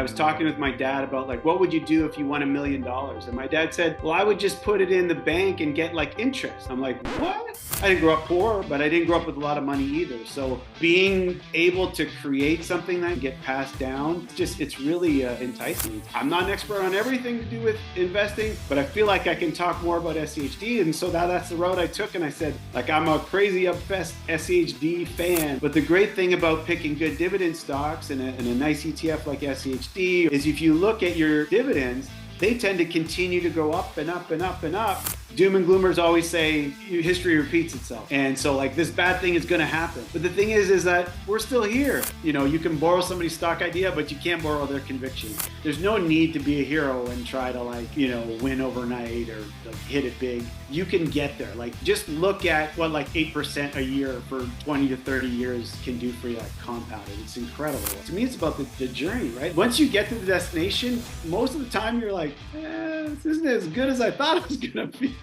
I was talking with my dad about like, what would you do if you won $1 million? And my dad said, well, I would just put it in the bank and get like interest. I'm like, what? I didn't grow up poor, but I didn't grow up with a lot of money either. So being able to create something that can get passed down, it's really enticing. I'm not an expert on everything to do with investing, but I feel like I can talk more about SCHD. And so that's the road I took. And I said, like, I'm a crazy obsessed SCHD fan. But the great thing about picking good dividend stocks and a nice ETF like SCHD is if you look at your dividends, they tend to continue to go up and up and up and up. Doom and gloomers always say history repeats itself. And so like this bad thing is going to happen. But the thing is that we're still here. You know, you can borrow somebody's stock idea, but you can't borrow their conviction. There's no need to be a hero and try to like, you know, win overnight or like hit it big. You can get there. Like just look at what like 8% a year for 20 to 30 years can do for you, like compounded. It's incredible. To me, it's about the journey, right? Once you get to the destination, most of the time you're like, this isn't as good as I thought it was going to be.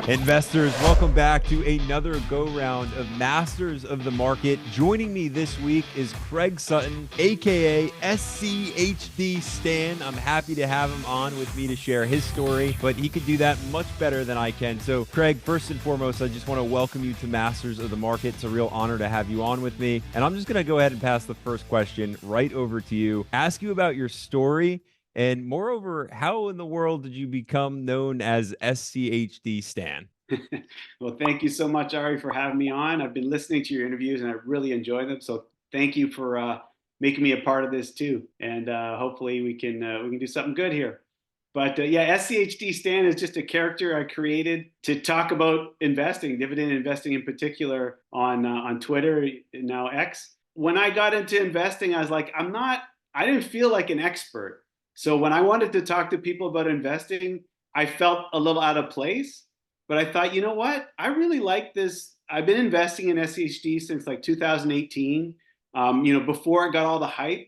Investors, welcome back to another go-round of Masters of the Market. Joining me this week is Craig Sutton, aka SCHD Stan. I'm happy to have him on with me to share his story, but he could do that much better than I can. So Craig, first and foremost, I just want to welcome you to Masters of the Market. It's a real honor to have you on with me. And I'm just going to go ahead and pass the first question right over to you. Ask you about your story. And moreover, how in the world did you become known as SCHD Stan? Well, thank you so much, Ari, for having me on. I've been listening to your interviews and I really enjoy them. So thank you for making me a part of this too. And hopefully we can do something good here. But yeah, SCHD Stan is just a character I created to talk about investing, dividend investing in particular, on Twitter, now X. When I got into investing, I was like, I didn't feel like an expert. So when I wanted to talk to people about investing, I felt a little out of place. But I thought, you know what? I really like this. I've been investing in SCHD since like 2018, before it got all the hype.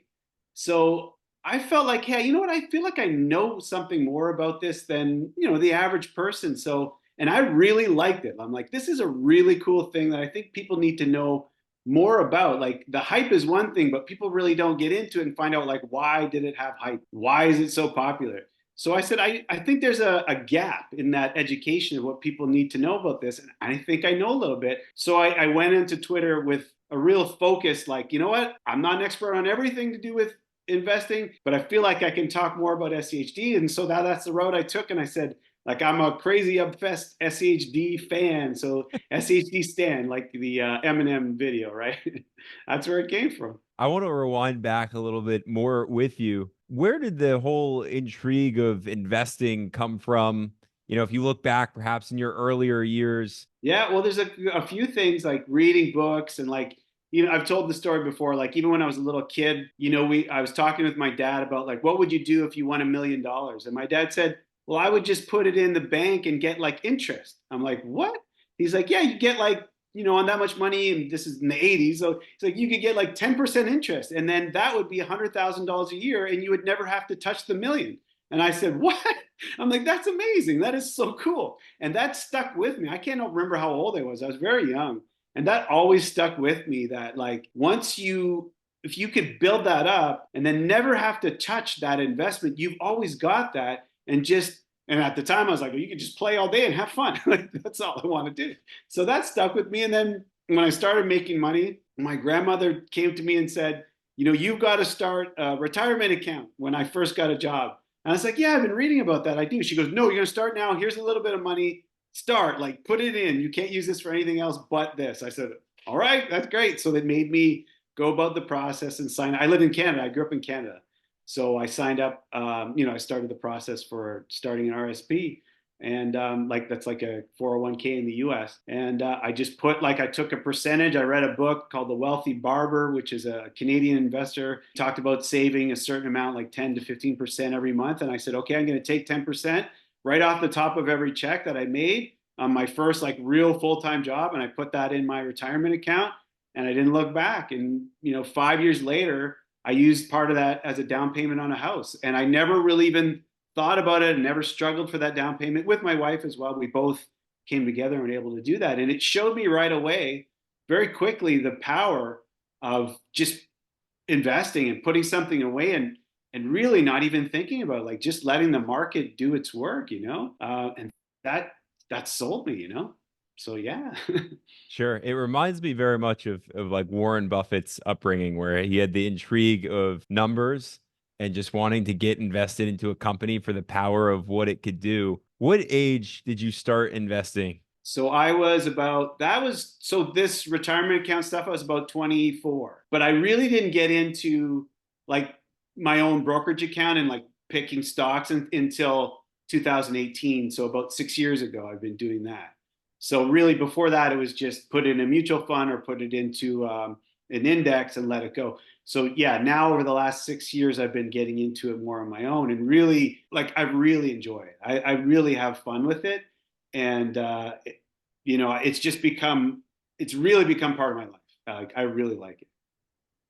So I felt like, hey, you know what? I feel like I know something more about this than, the average person. So, and I really liked it. I'm like, this is a really cool thing that I think people need to know more about. Like the hype is one thing, but people really don't get into it and find out like, why did it have hype? Why is it so popular? So I said, I think there's a gap in that education of what people need to know about this. And I think I know a little bit. So I went into Twitter with a real focus, like, you know what? I'm not an expert on everything to do with investing, but I feel like I can talk more about SCHD. And so that's the road I took. And I said, like, I'm a crazy obsessed SCHD fan. So SCHD Stan, like the Eminem video, right? That's where it came from. I want to rewind back a little bit more with you. Where did the whole intrigue of investing come from? You know, if you look back perhaps in your earlier years. Yeah, well, there's a few things like reading books and like, I've told the story before, like even when I was a little kid, I was talking with my dad about like, what would you do if you won $1 million? And my dad said, well, I would just put it in the bank and get like interest. I'm like, what? He's like, yeah, you get like, on that much money, and this is in the 80s. So it's like you could get like 10% interest, and then that would be $100,000 a year, and you would never have to touch the million. And I said, what? I'm like, that's amazing. That is so cool. And that stuck with me. I can't remember how old I was. I was very young. And that always stuck with me that like if you could build that up and then never have to touch that investment, you've always got that. And at the time I was like, well, you can just play all day and have fun. Like, that's all I want to do. So that stuck with me. And then when I started making money, my grandmother came to me and said, you've got to start a retirement account when I first got a job. And I was like, yeah, I've been reading about that. I do. She goes, no, you're going to start now. Here's a little bit of money. Start, like put it in. You can't use this for anything else but this. I said, all right, that's great. So they made me go about the process and sign. I live in Canada. I grew up in Canada. So I signed up, I started the process for starting an RSP. And that's like a 401k in the US. And I just I took a percentage. I read a book called The Wealthy Barber, which is a Canadian investor. He talked about saving a certain amount, like 10 to 15% every month. And I said, okay, I'm going to take 10% right off the top of every check that I made on my first like real full-time job. And I put that in my retirement account and I didn't look back. And, 5 years later, I used part of that as a down payment on a house. And I never really even thought about it and never struggled for that down payment with my wife as well. We both came together and were able to do that. And it showed me right away, very quickly, the power of just investing and putting something away and really not even thinking about it, like just letting the market do its work, and that that sold me, So yeah. Sure. It reminds me very much of like Warren Buffett's upbringing, where he had the intrigue of numbers and just wanting to get invested into a company for the power of what it could do. What age did you start investing? So I was about that was so this retirement account stuff I was about 24. But I really didn't get into like my own brokerage account and like picking stocks until 2018. So about 6 years ago I've been doing that. So really before that it was just put in a mutual fund or put it into an index and let it go. So yeah, now over the last 6 years I've been getting into it more on my own and really like I really enjoy it. I really have fun with it and it's just it's really become part of my life. I really like it.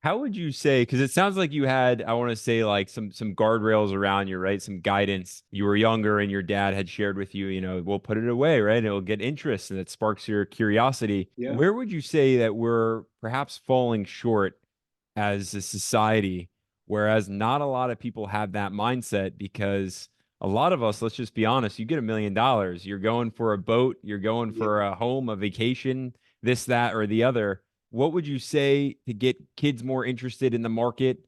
How would you say, because it sounds like you had, I want to say like some guardrails around you, right? Some guidance. You were younger and your dad had shared with you, we'll put it away, right? It'll get interest and it sparks your curiosity. Yeah. Where would you say that we're perhaps falling short as a society, whereas not a lot of people have that mindset? Because a lot of us, let's just be honest, you get $1 million, you're going for a boat, you're going Yeah. for a home, a vacation, this, that, or the other. What would you say to get kids more interested in the market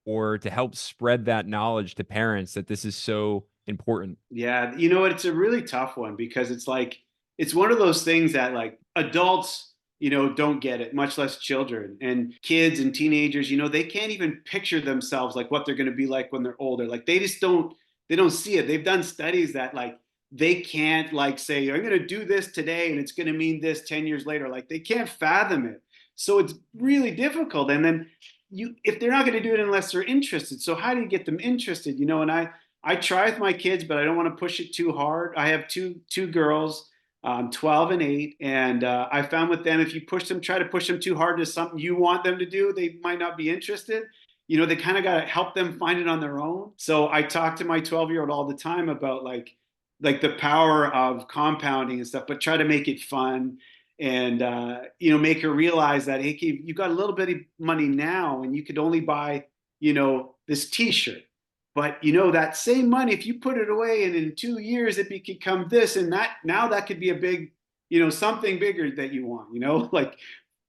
or to help spread that knowledge to parents that this is so important? Yeah, it's a really tough one because it's like it's one of those things that like adults, don't get it, much less children and kids and teenagers, they can't even picture themselves like what they're going to be like when they're older. Like they don't see it. They've done studies that like they can't like say I'm going to do this today and it's going to mean this 10 years later. Like they can't fathom it. So it's really difficult. And then if they're not going to do it unless they're interested. So how do you get them interested? And I try with my kids, but I don't want to push it too hard. I have two girls, 12 and 8, and I found with them if you try to push them too hard to something you want them to do, they might not be interested. They kind of got to help them find it on their own. So I talk to my 12-year-old all the time about like the power of compounding and stuff, but try to make it fun and make her realize that hey, you've got a little bit of money now, and you could only buy this T-shirt. But that same money, if you put it away and in 2 years it could become this and that, now that could be a big, something bigger that you want, like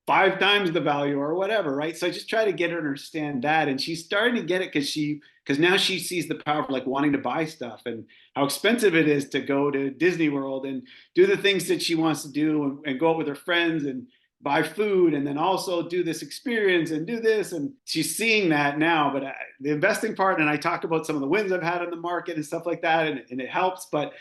5 times the value or whatever, right? So I just try to get her to understand that, and she's starting to get it because now she sees the power of like wanting to buy stuff and how expensive it is to go to Disney World and do the things that she wants to do and go out with her friends and buy food and then also do this experience and do this. And she's seeing that now. But the investing part, and I talk about some of the wins I've had in the market and stuff like that, and it helps. But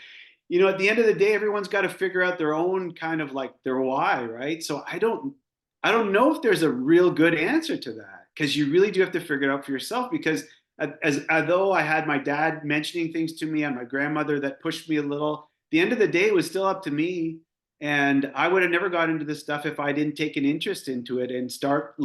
at the end of the day, everyone's got to figure out their own kind of like their why, right? So I don't know if there's a real good answer to that because you really do have to figure it out for yourself. Because although I had my dad mentioning things to me and my grandmother that pushed me a little, the end of the day it was still up to me. And I would have never got into this stuff if I didn't take an interest into it and start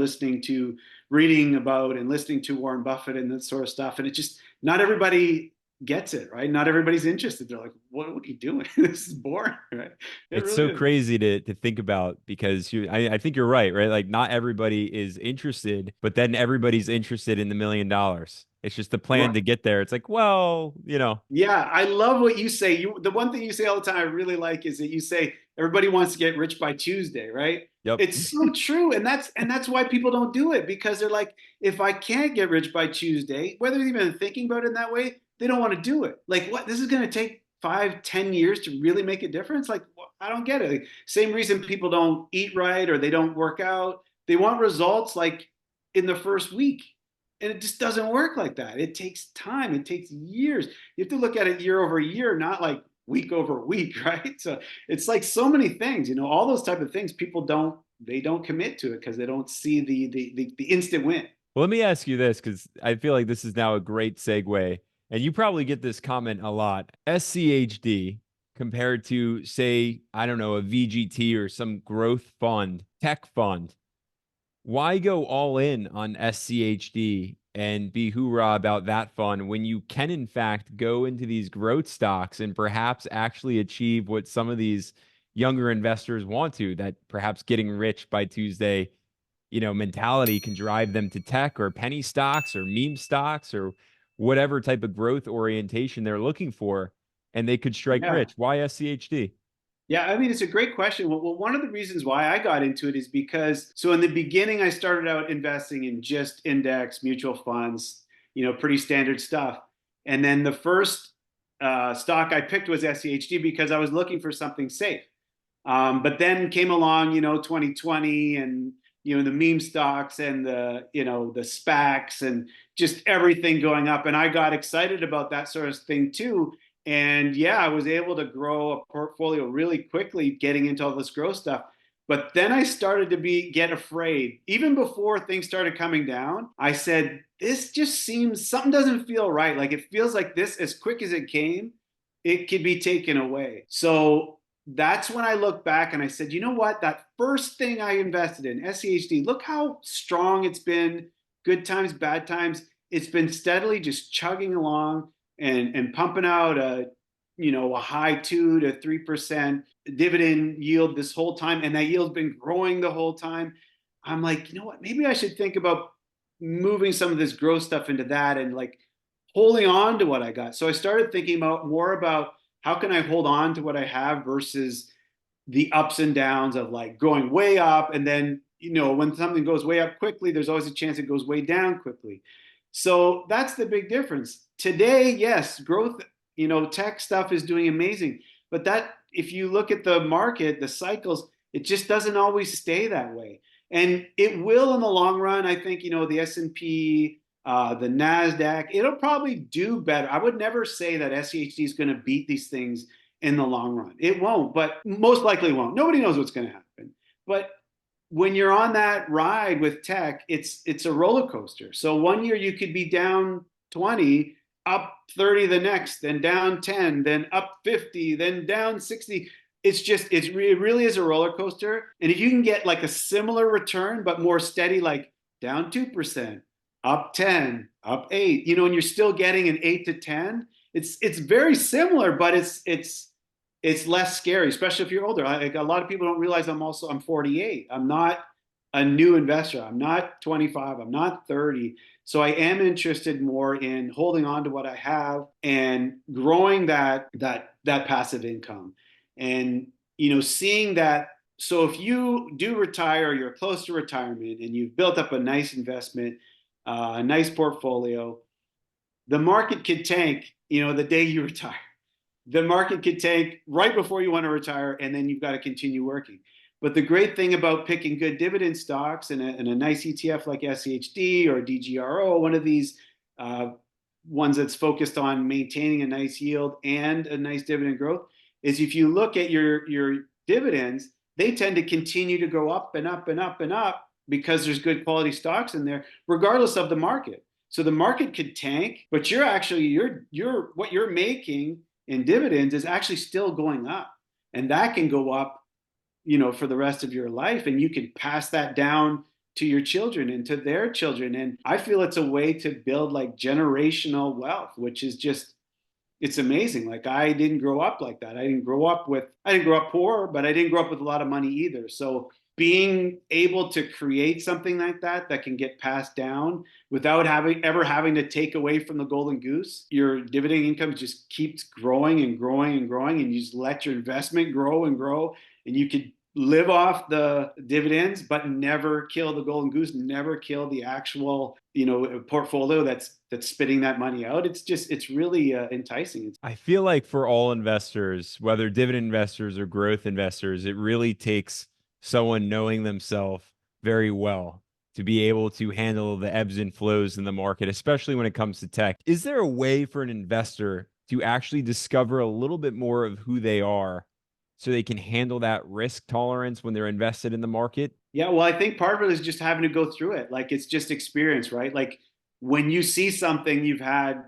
reading about and listening to Warren Buffett and that sort of stuff. And it just, not everybody gets it, right? Not everybody's interested. They're like, what are you doing? This is boring, right? It It's so really is. crazy to think about because I think you're right, right? Like not everybody is interested, but then everybody's interested in the $1 million. It's just the plan Right. to get there. It's like, well. Yeah, I love what you say. The one thing you say all the time I really like is that you say everybody wants to get rich by Tuesday, right? Yep. It's so true, and that's why people don't do it because they're like, if I can't get rich by Tuesday, whether they're even thinking about it in that way, they don't want to do it. Like, what? This is going to take 5, 10 years to really make a difference? Like, I don't get it. Like, same reason people don't eat right or they don't work out. They want results like in the first week. And it just doesn't work like that. It takes time. It takes years. You have to look at it year over year, not like week over week, right? So it's like so many things, all those type of things. People don't commit to it because they don't see the instant win. Well, let me ask you this because I feel like this is now a great segue. And you probably get this comment a lot. SCHD compared to, say, I don't know, a VGT or some growth fund, tech fund. Why go all in on SCHD and be hoorah about that fund when you can, in fact, go into these growth stocks and perhaps actually achieve what some of these younger investors want to, that perhaps getting rich by Tuesday, mentality can drive them to tech or penny stocks or meme stocks or whatever type of growth orientation they're looking for, and they could strike Yeah. rich. Why SCHD? Yeah, I mean, it's a great question. Well, one of the reasons why I got into it is because, so in the beginning, I started out investing in just index mutual funds, pretty standard stuff. And then the first stock I picked was SCHD because I was looking for something safe. But then came along, 2020 and, the meme stocks and the SPACs and just everything going up. And I got excited about that sort of thing too. And yeah, I was able to grow a portfolio really quickly getting into all this growth stuff. But then I started to get afraid. Even before things started coming down, I said, this just seems, something doesn't feel right. Like it feels like this, as quick as it came, it could be taken away. So that's when I look back and I said, you know what? That first thing I invested in, SCHD, look how strong it's been, good times, bad times. It's been steadily just chugging along and pumping out a high 2 to 3% dividend yield this whole time. And that yield's been growing the whole time. I'm like, you know what? Maybe I should think about moving some of this growth stuff into that and like holding on to what I got. So I started thinking more about how can I hold on to what I have versus the ups and downs of like going way up. And then, when something goes way up quickly, there's always a chance it goes way down quickly. So that's the big difference. Today, yes, growth, tech stuff is doing amazing. But that, if you look at the market, the cycles, it just doesn't always stay that way. And it will in the long run. I think, the S&P, the NASDAQ, it'll probably do better. I would never say that SCHD is going to beat these things in the long run. It won't, but most likely won't. Nobody knows what's going to happen. But when you're on that ride with tech, it's a roller coaster. So one year you could be down 20, up 30 the next, then down 10, then up 50, then down 60. It really is a roller coaster. And if you can get like a similar return, but more steady, like down 2%, up 10, up 8, and you're still getting an 8 to 10, it's very similar, but it's less scary, especially if you're older. Like a lot of people don't realize I'm 48. I'm not a new investor. I'm not 25. I'm not 30. So I am interested more in holding on to what I have and growing that passive income. And seeing that. So if you do retire, or you're close to retirement, and you've built up a nice investment, a nice portfolio, the market could tank. The day you retire, the market could tank right before you want to retire, and then you've got to continue working. But the great thing about picking good dividend stocks and a nice ETF like SCHD or DGRO, one of these ones that's focused on maintaining a nice yield and a nice dividend growth, is if you look at your dividends, they tend to continue to go up and up and up and up because there's good quality stocks in there, regardless of the market. So the market could tank, but you're what you're making in dividends is actually still going up, and that can go up, for the rest of your life, and you can pass that down to your children and to their children. And I feel it's a way to build like generational wealth, which is just, it's amazing. Like I didn't grow up like that. I didn't grow up poor, but I didn't grow up with a lot of money either. So being able to create something like that can get passed down without ever having to take away from the golden goose, your dividend income just keeps growing and growing and growing, and you just let your investment grow and grow, and you could live off the dividends but never kill the golden goose, never kill the actual portfolio that's spitting that money out. It's really enticing. I feel like for all investors, whether dividend investors or growth investors, it really takes someone knowing themselves very well to be able to handle the ebbs and flows in the market, especially when it comes to tech. Is there a way for an investor to actually discover a little bit more of who they are so they can handle that risk tolerance when they're invested in the market? Yeah, well, I think part of it is just having to go through it. Like it's just experience, right? Like when you see something you've had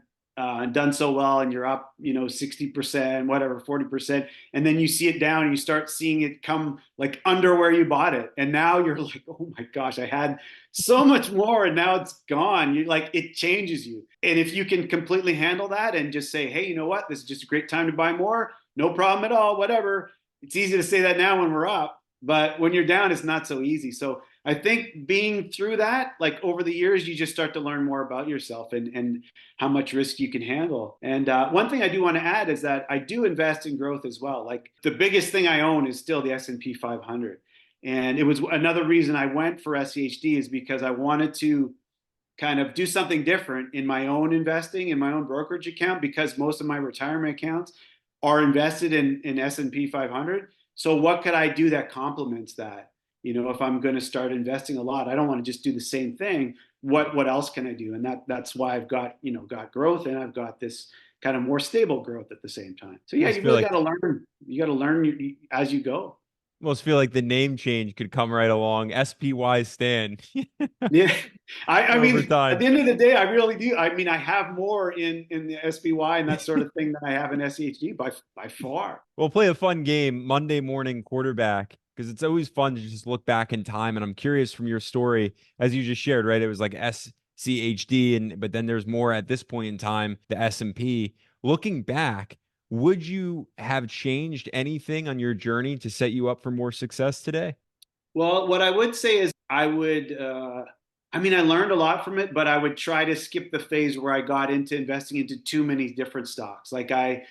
done so well and you're up, 60%, whatever, 40%, and then you see it down and you start seeing it come like under where you bought it. And now you're like, oh my gosh, I had so much more and now it's gone. You like, it changes you. And if you can completely handle that and just say, hey, you know what, this is just a great time to buy more. No problem at all, whatever. It's easy to say that now when we're up, but when you're down, it's not so easy. So I think being through that, like over the years, you just start to learn more about yourself and how much risk you can handle. And one thing I do want to add is that I do invest in growth as well. Like the biggest thing I own is still the S&P 500. And it was another reason I went for SCHD is because I wanted to kind of do something different in my own investing in my own brokerage account because most of my retirement accounts are invested in S&P 500. So what could I do that complements that? You know, if I'm going to start investing a lot, I don't want to just do the same thing. What else can I do? And that's why I've got, you know, got growth and I've got this kind of more stable growth at the same time. So yeah, Almost you feel really like got to learn. You got to learn as you go. almost feel like the name change could come right along. SPY Stan Yeah, I over mean, at time. the end of the day, I really do. I mean, I have more in the SPY and that sort of thing than I have in SEHG by far. We'll play a fun game, Monday morning quarterback, because it's always fun to just look back in time. And I'm curious from your story, as you just shared, right? It was like SCHD, and but then there's more at this point in time, the S&P. Looking back, would you have changed anything on your journey to set you up for more success today? Well, what I would say is I would, I mean, I learned a lot from it, but I would try to skip the phase where I got into investing into too many different stocks. Like I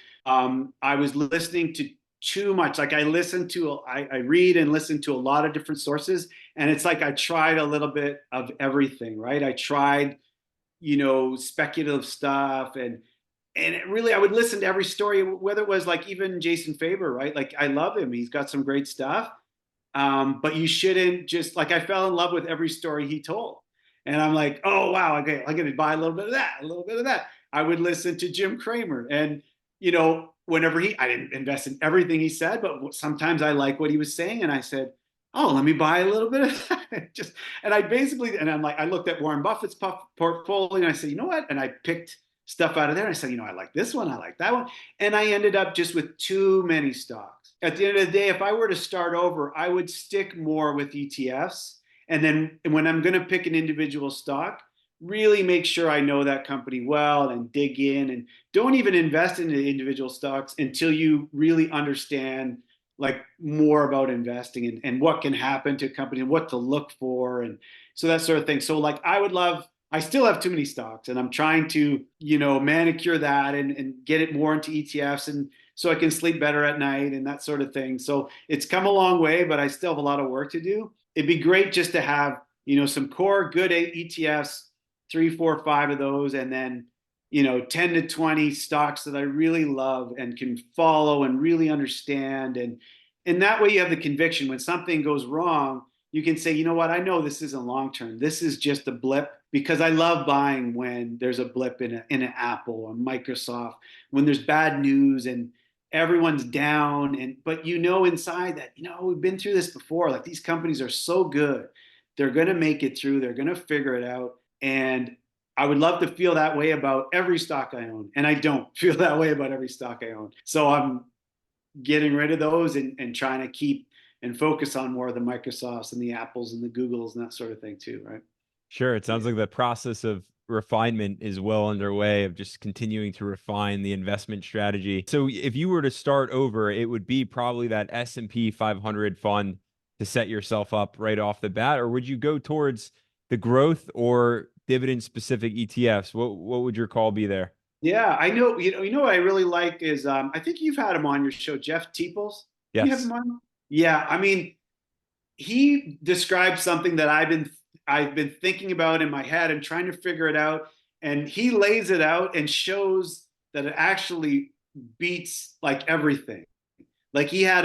was listening to too much. Like I read and listen to a lot of different sources, and it's like I tried a little bit of everything, right? I tried, you know, speculative stuff and it really I would listen to every story, whether it was like even Jason Faber, right? Like I love him. He's got some great stuff, but you shouldn't just like I fell in love with every story he told. And I'm like, oh wow, okay, I'm gonna buy a little bit of that, a little bit of that. I would listen to Jim Cramer, and you know, whenever I didn't invest in everything he said, but sometimes I like what he was saying, and I said, oh, let me buy a little bit of that. Just and I basically, and I'm like, I looked at Warren Buffett's portfolio, and I said, you know what? And I picked stuff out of there. And I said, you know, I like this one, I like that one, and I ended up just with too many stocks. At the end of the day, if I were to start over, I would stick more with ETFs. And then when I'm going to pick an individual stock, really make sure I know that company well and dig in and don't even invest in the individual stocks until you really understand like more about investing and what can happen to a company and what to look for and so that sort of thing. So like I still have too many stocks and I'm trying to, you know, manicure that and get it more into ETFs and so I can sleep better at night and that sort of thing. So it's come a long way, but I still have a lot of work to do. It'd be great just to have, you know, some core good ETFs, three, four, five of those, and then, you know, 10 to 20 stocks that I really love and can follow and really understand. And that way you have the conviction when something goes wrong, you can say, you know what, I know this isn't long term. This is just a blip because I love buying when there's a blip in an Apple or Microsoft, when there's bad news and everyone's down and but you know inside that, you know, we've been through this before. Like these companies are so good. They're going to make it through. They're going to figure it out. And I would love to feel that way about every stock I own. And I don't feel that way about every stock I own. So I'm getting rid of those and trying to keep and focus on more of the Microsofts and the Apples and the Googles and that sort of thing too, right? Sure. It sounds Yeah. like the process of refinement is well underway of just continuing to refine the investment strategy. So if you were to start over, it would be probably that S&P 500 fund to set yourself up right off the bat, or would you go towards the growth or dividend specific ETFs? What would your call be there? Yeah, I know. You know what I really like is I think you've had him on your show, Jeff Teeples. You have Yes. him on? Yeah, I mean, he described something that I've been thinking about in my head and trying to figure it out. And he lays it out and shows that it actually beats like everything. Like he had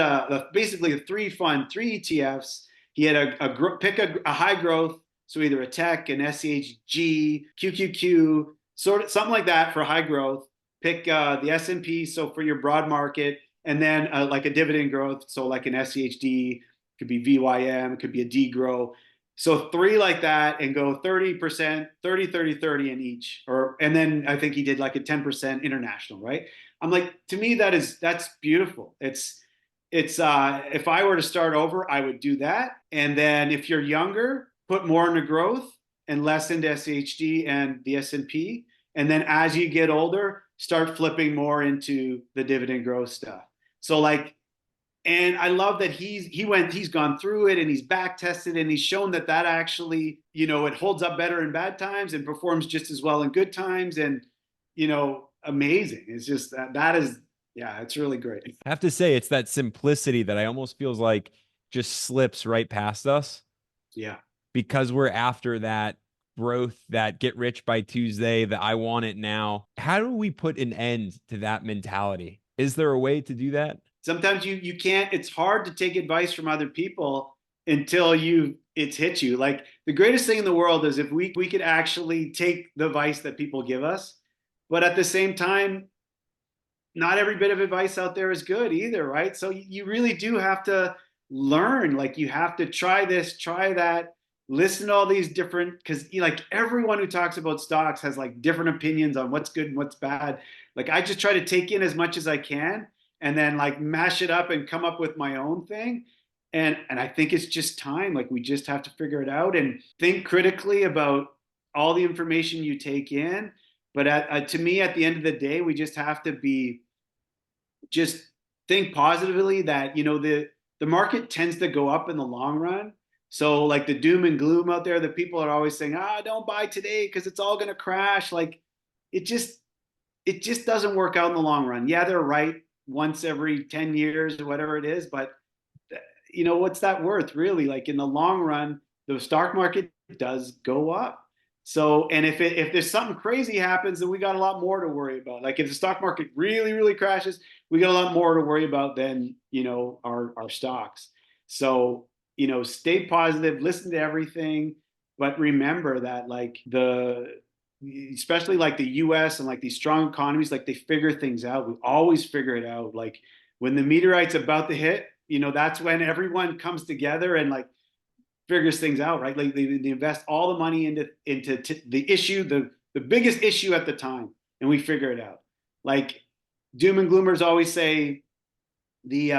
basically a three ETFs. He had pick a high growth, so either a tech, an SCHG, QQQ, sort of something like that for high growth. Pick the S&P, so for your broad market, and then like a dividend growth, so like an SCHD, could be VYM, could be a D grow. So three like that and go 30%, 30, 30, 30 in each. And then I think he did like a 10% international, right? I'm like, to me, that's beautiful. It's if I were to start over, I would do that. And then if you're younger, put more into growth and less into SHD and the S&P. And then as you get older, start flipping more into the dividend growth stuff. So like And I love that he's gone through it and he's back tested and he's shown that actually, it holds up better in bad times and performs just as well in good times. And, amazing. It's just that is, yeah, it's really great. I have to say, it's that simplicity that I almost feels like just slips right past us Yeah. because we're after that growth, that get rich by Tuesday, that I want it now. How do we put an end to that mentality? Is there a way to do that? Sometimes you can't, it's hard to take advice from other people until it's hit you. Like the greatest thing in the world is if we could actually take the advice that people give us, but at the same time, not every bit of advice out there is good either, right? So you really do have to learn. Like you have to try this, try that, listen to all these different, because like everyone who talks about stocks has like different opinions on what's good and what's bad. Like I just try to take in as much as I can and then like mash it up and come up with my own thing. And I think it's just time. Like we just have to figure it out and think critically about all the information you take in. But to me, at the end of the day, we just have to be just think positively that the market tends to go up in the long run. So like the doom and gloom out there, the people are always saying, don't buy today because it's all going to crash. Like it just doesn't work out in the long run. Yeah, they're right once every 10 years or whatever it is, but what's that worth really? Like in the long run, the stock market does go up. So, and if there's something crazy happens, then we got a lot more to worry about. Like if the stock market really, really crashes, we got a lot more to worry about than, our stocks. So, stay positive, listen to everything, but remember that like especially like the US and like these strong economies, like they figure things out. We always figure it out. Like when the meteorite's about to hit, that's when everyone comes together and like figures things out, right? Like they invest all the money into the issue, the biggest issue at the time, and we figure it out. Like doom and gloomers always say, the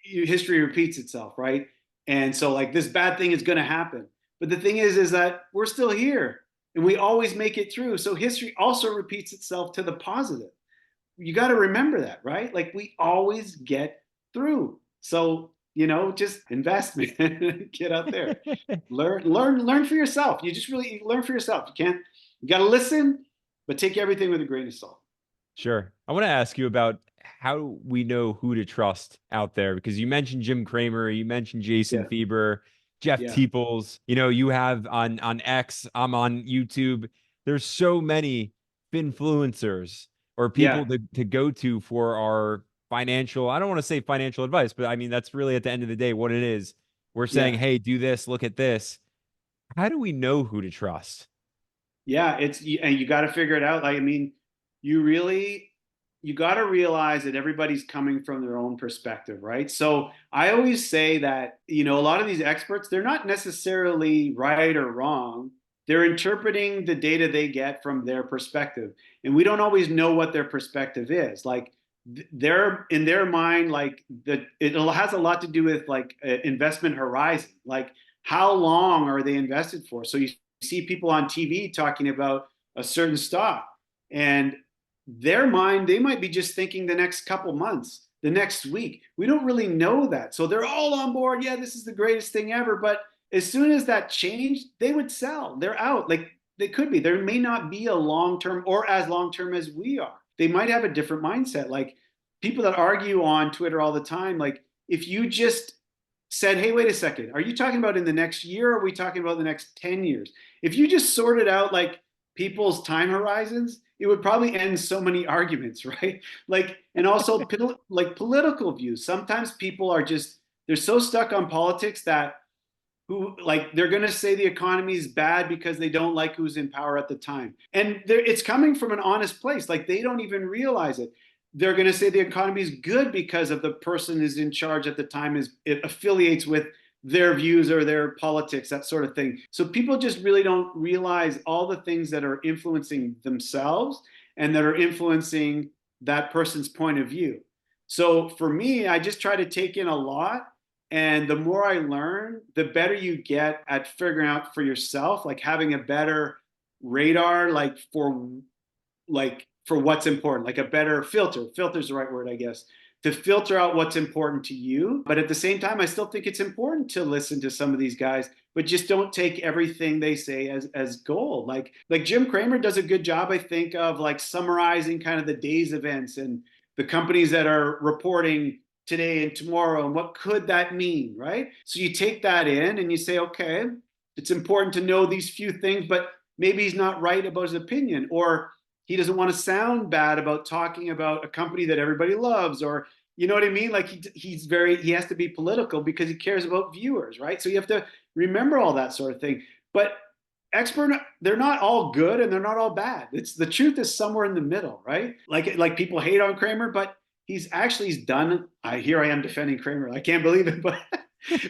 history repeats itself, right? And so like this bad thing is going to happen, but the thing is that we're still here and we always make it through. So history also repeats itself to the positive. You got to remember that, right? Like we always get through. So just invest, man. Get out there, learn for yourself. You just really learn for yourself. You got to listen, but take everything with a grain of salt. Sure. I want to ask you about how we know who to trust out there because you mentioned Jim Cramer, you mentioned Jason Yeah. Fieber, Jeff Yeah. Teeples. You have on X, I'm on YouTube. There's so many influencers or people Yeah. to go to for our financial, I don't want to say financial advice, but I mean, that's really at the end of the day what it is. We're saying, Yeah. hey, do this, look at this. How do we know who to trust? Yeah. And you got to figure it out. Like, I mean, you got to realize that everybody's coming from their own perspective, right? So I always say that, a lot of these experts, they're not necessarily right or wrong. They're interpreting the data they get from their perspective. And we don't always know what their perspective is. Like they're in their mind, like it has a lot to do with like investment horizon. Like how long are they invested for? So you see people on TV talking about a certain stock and their mind, they might be just thinking the next couple months, the next week. We don't really know that. So they're all on board. Yeah, this is the greatest thing ever. But as soon as that changed, they would sell. They're out. Like they could be. There may not be a long term or as long term as we are. They might have a different mindset. Like people that argue on Twitter all the time, like if you just said, hey, wait a second, are you talking about in the next year or are we talking about the next 10 years? If you just sorted out like people's time horizons, it would probably end so many arguments, right? Like, and also like political views. Sometimes people are just, they're so stuck on politics that they're going to say the economy is bad because they don't like who's in power at the time. And it's coming from an honest place. Like they don't even realize it. They're going to say the economy is good because of the person who's in charge at the time it affiliates with their views or their politics, that sort of thing. So people just really don't realize all the things that are influencing themselves and that are influencing that person's point of view. So for me, I just try to take in a lot. And the more I learn, the better you get at figuring out for yourself, like having a better radar, for what's important, like a better filter. Filter's the right word, I guess, to filter out what's important to you. But at the same time, I still think it's important to listen to some of these guys, but just don't take everything they say as gold. Like Jim Cramer does a good job, I think, of like summarizing kind of the day's events and the companies that are reporting today and tomorrow and what could that mean, right? So you take that in and you say, okay, it's important to know these few things, but maybe he's not right about his opinion, or he doesn't want to sound bad about talking about a company that everybody loves, or you know what I mean? Like he has to be political because he cares about viewers, right? So you have to remember all that sort of thing. But expert, they're not all good and they're not all bad. It's the truth is somewhere in the middle, right? Like people hate on Cramer, but he's done. Here I am defending Cramer. I can't believe it, but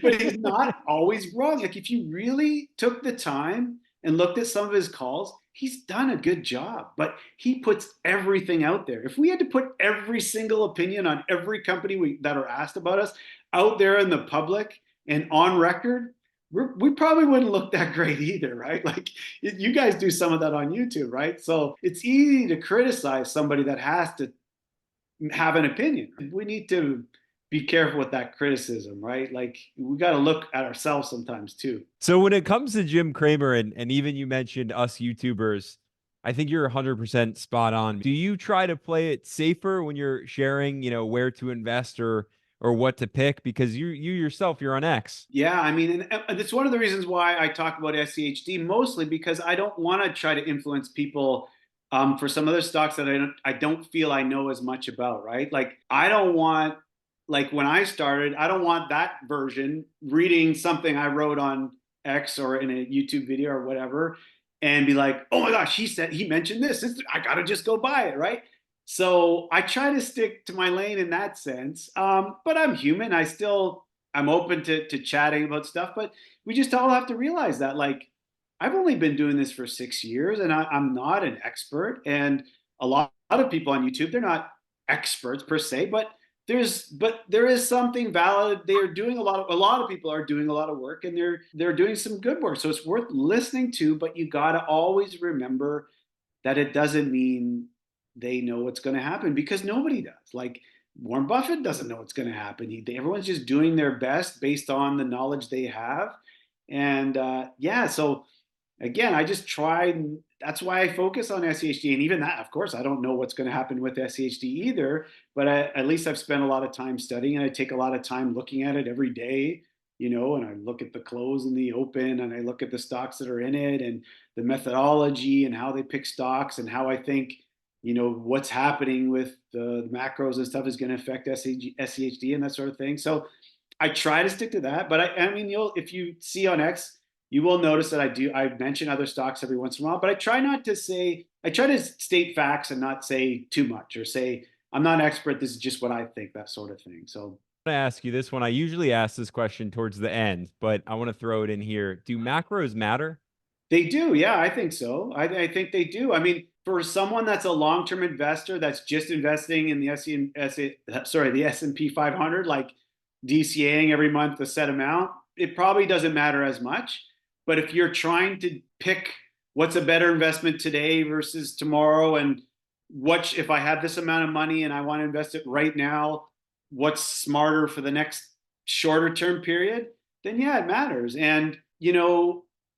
but he's not always wrong. Like if you really took the time and looked at some of his calls, he's done a good job, but he puts everything out there. If we had to put every single opinion on every company that are asked about us out there in the public and on record, we probably wouldn't look that great either, right? Like you guys do some of that on YouTube, right? So it's easy to criticize somebody that has to have an opinion. We need to be careful with that criticism, right? Like we got to look at ourselves sometimes too. So when it comes to Jim Cramer and even you mentioned us YouTubers, I think you're 100% spot on. Do you try to play it safer when you're sharing, where to invest or what to pick? Because you yourself, you're on X. Yeah, I mean, and it's one of the reasons why I talk about SCHD, mostly because I don't want to try to influence people for some other stocks that I don't feel I know as much about, right? Like I don't want, like when I started, I don't want that version reading something I wrote on X or in a YouTube video or whatever and be like, oh my gosh, he mentioned this. I got to just go buy it, right? So I try to stick to my lane in that sense. But I'm human. I'm open to chatting about stuff, but we just all have to realize that like I've only been doing this for 6 years and I'm not an expert. And a lot of people on YouTube, they're not experts per se, but there is something valid. They're doing a lot of people are doing a lot of work and they're doing some good work. So it's worth listening to, but you got to always remember that it doesn't mean they know what's going to happen because nobody does. Like Warren Buffett doesn't know what's going to happen. Everyone's just doing their best based on the knowledge they have. And yeah, so again, I just tried. That's why I focus on SCHD. And even that, of course, I don't know what's going to happen with SCHD either, but at least I've spent a lot of time studying and I take a lot of time looking at it every day, and I look at the close and the open and I look at the stocks that are in it and the methodology and how they pick stocks and how I think, what's happening with the macros and stuff is going to affect SCHD and that sort of thing. So I try to stick to that, but I mean, if you see on X, you will notice that I mention other stocks every once in a while, but I try to state facts and not say too much or say, I'm not an expert. This is just what I think, that sort of thing. So I'm going to ask you this one. I usually ask this question towards the end, but I want to throw it in here. Do macros matter? They do. Yeah, I think so. I think they do. I mean, for someone that's a long-term investor that's just investing in the S&P 500, like DCAing every month a set amount, it probably doesn't matter as much. But if you're trying to pick what's a better investment today versus tomorrow, and if I have this amount of money and I want to invest it right now, what's smarter for the next shorter term period, then yeah, it matters. And,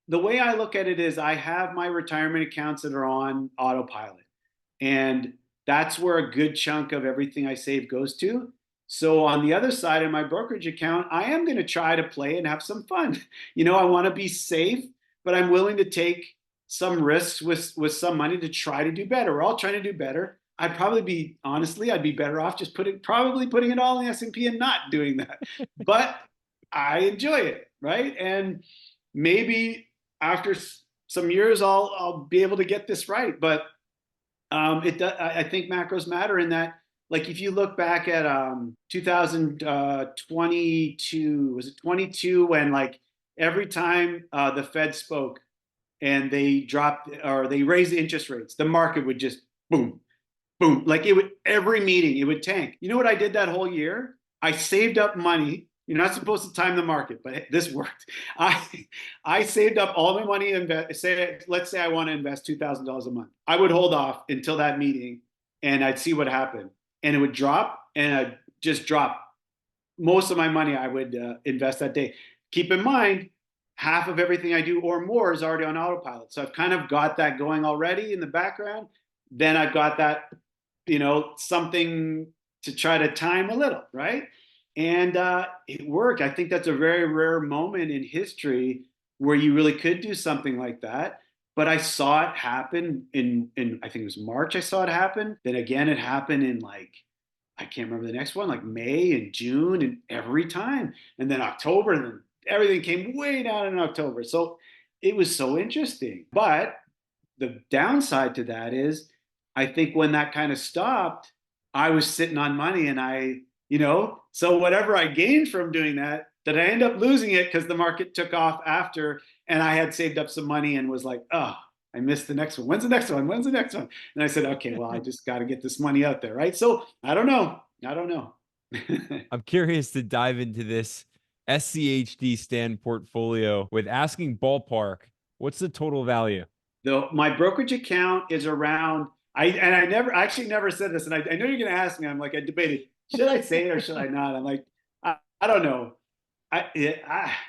the way I look at it is I have my retirement accounts that are on autopilot. And that's where a good chunk of everything I save goes to. So on the other side of my brokerage account, I am going to try to play and have some fun. I want to be safe, but I'm willing to take some risks with some money to try to do better. We're all trying to do better. I'd be better off just probably putting it all in the S&P and not doing that. But I enjoy it, right? And maybe after some years, I'll be able to get this right. But I think macros matter in that. Like if you look back at 2022, was it 22 when like every time the Fed spoke and they dropped or they raised the interest rates, the market would just boom, boom. Like every meeting, it would tank. You know what I did that whole year? I saved up money. You're not supposed to time the market, but this worked. I saved up all my money and let's say I want to invest $2,000 a month. I would hold off until that meeting and I'd see what happened. And it would drop and just drop most of my money. I would invest that day. Keep in mind, half of everything I do or more is already on autopilot. So I've kind of got that going already in the background. Then I've got that, something to try to time a little, right? And it worked. I think that's a very rare moment in history where you really could do something like that. But I saw it happen in I think it was March. I saw it happen. Then again, it happened in like I can't remember the next one, like May and June, and every time, and then October, and then everything came way down in October. So it was so interesting. But the downside to that is, I think when that kind of stopped, I was sitting on money, and so whatever I gained from doing that, did I end up losing it because the market took off after, and I had saved up some money and was like, oh, I missed the next one. When's the next one? When's the next one? And I said, okay, well, I just got to get this money out there, right? So I don't know. I don't know. I'm curious to dive into this SCHD Stan portfolio with asking ballpark, what's the total value? Though my brokerage account is around, I never said this, and I know you're going to ask me. I'm like, I debated, should I say it or should I not? I'm like, I don't know. I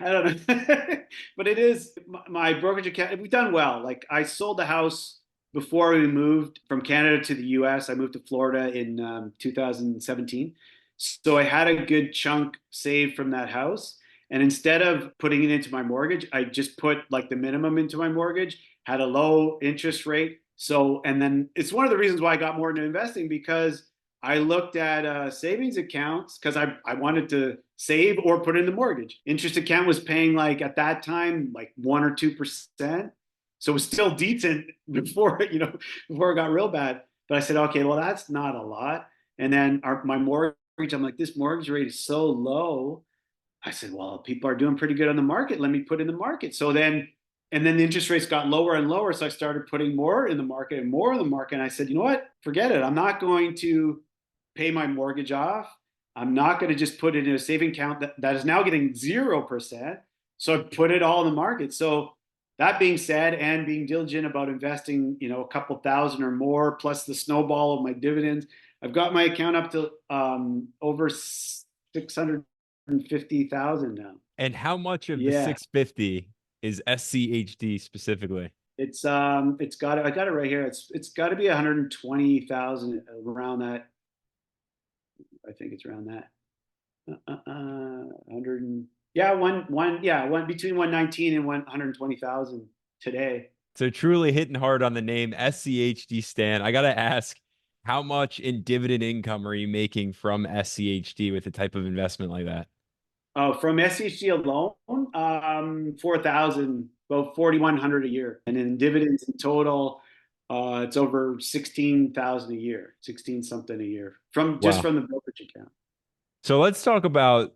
don't know, but it is my brokerage account. We've done well. Like I sold the house before we moved from Canada to the U.S. I moved to Florida in 2017, so I had a good chunk saved from that house. And instead of putting it into my mortgage, I just put like the minimum into my mortgage. Had a low interest rate. So, and then it's one of the reasons why I got more into investing because I looked at savings accounts because I wanted to save or put in the mortgage. Interest account was paying like at that time like 1 or 2%, so it was still decent before before it got real bad. But I said, okay, well that's not a lot. And then my mortgage, I'm like, this mortgage rate is so low. I said, well, people are doing pretty good on the market. Let me put in the market. And then the interest rates got lower and lower. So I started putting more in the market and more in the market. And I said, you know what? Forget it. I'm not going to pay my mortgage off. I'm not going to just put it in a saving account that is now getting 0%. So I put it all in the market. So that being said, and being diligent about investing, a couple thousand or more, plus the snowball of my dividends, I've got my account up to over 650,000 now. And how much of the Yeah. 650 is SCHD specifically? I got it right here. It's got to be 120,000 around that. I think it's around that. 100. Yeah, one between 119 and 120,000 today. So truly hitting hard on the name SCHD Stan. I got to ask, how much in dividend income are you making from SCHD with a type of investment like that? Oh, from SCHD alone, 4,000, about 4,100 a year, and in dividends in total, it's over 16,000 a year, 16 something a year from just Wow. from the brokerage account. So let's talk about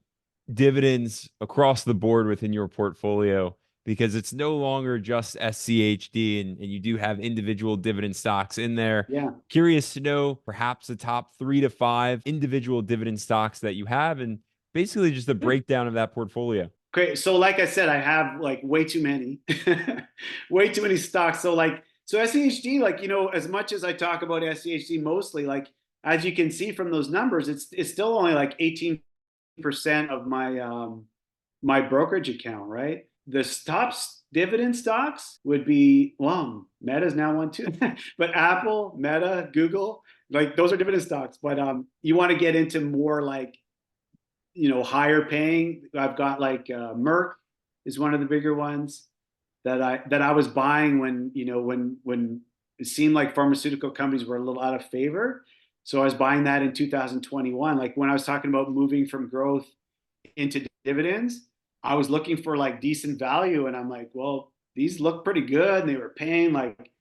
dividends across the board within your portfolio because it's no longer just SCHD and you do have individual dividend stocks in there. Yeah. Curious to know perhaps the top 3 to 5 individual dividend stocks that you have and basically just a breakdown of that portfolio. Great. So like I said, I have like way too many, way too many stocks. So SCHD, as much as I talk about SCHD mostly, like as you can see from those numbers, it's still only like 18% of my brokerage account, right? The top dividend stocks would be, well, Meta's now one too, but Apple, Meta, Google, like those are dividend stocks. But you want to get into more like higher paying. I've got like Merck is one of the bigger ones that I was buying when it seemed like pharmaceutical companies were a little out of favor. So I was buying that in 2021. Like when I was talking about moving from growth into dividends, I was looking for like decent value, and I'm like, well, these look pretty good. And they were paying like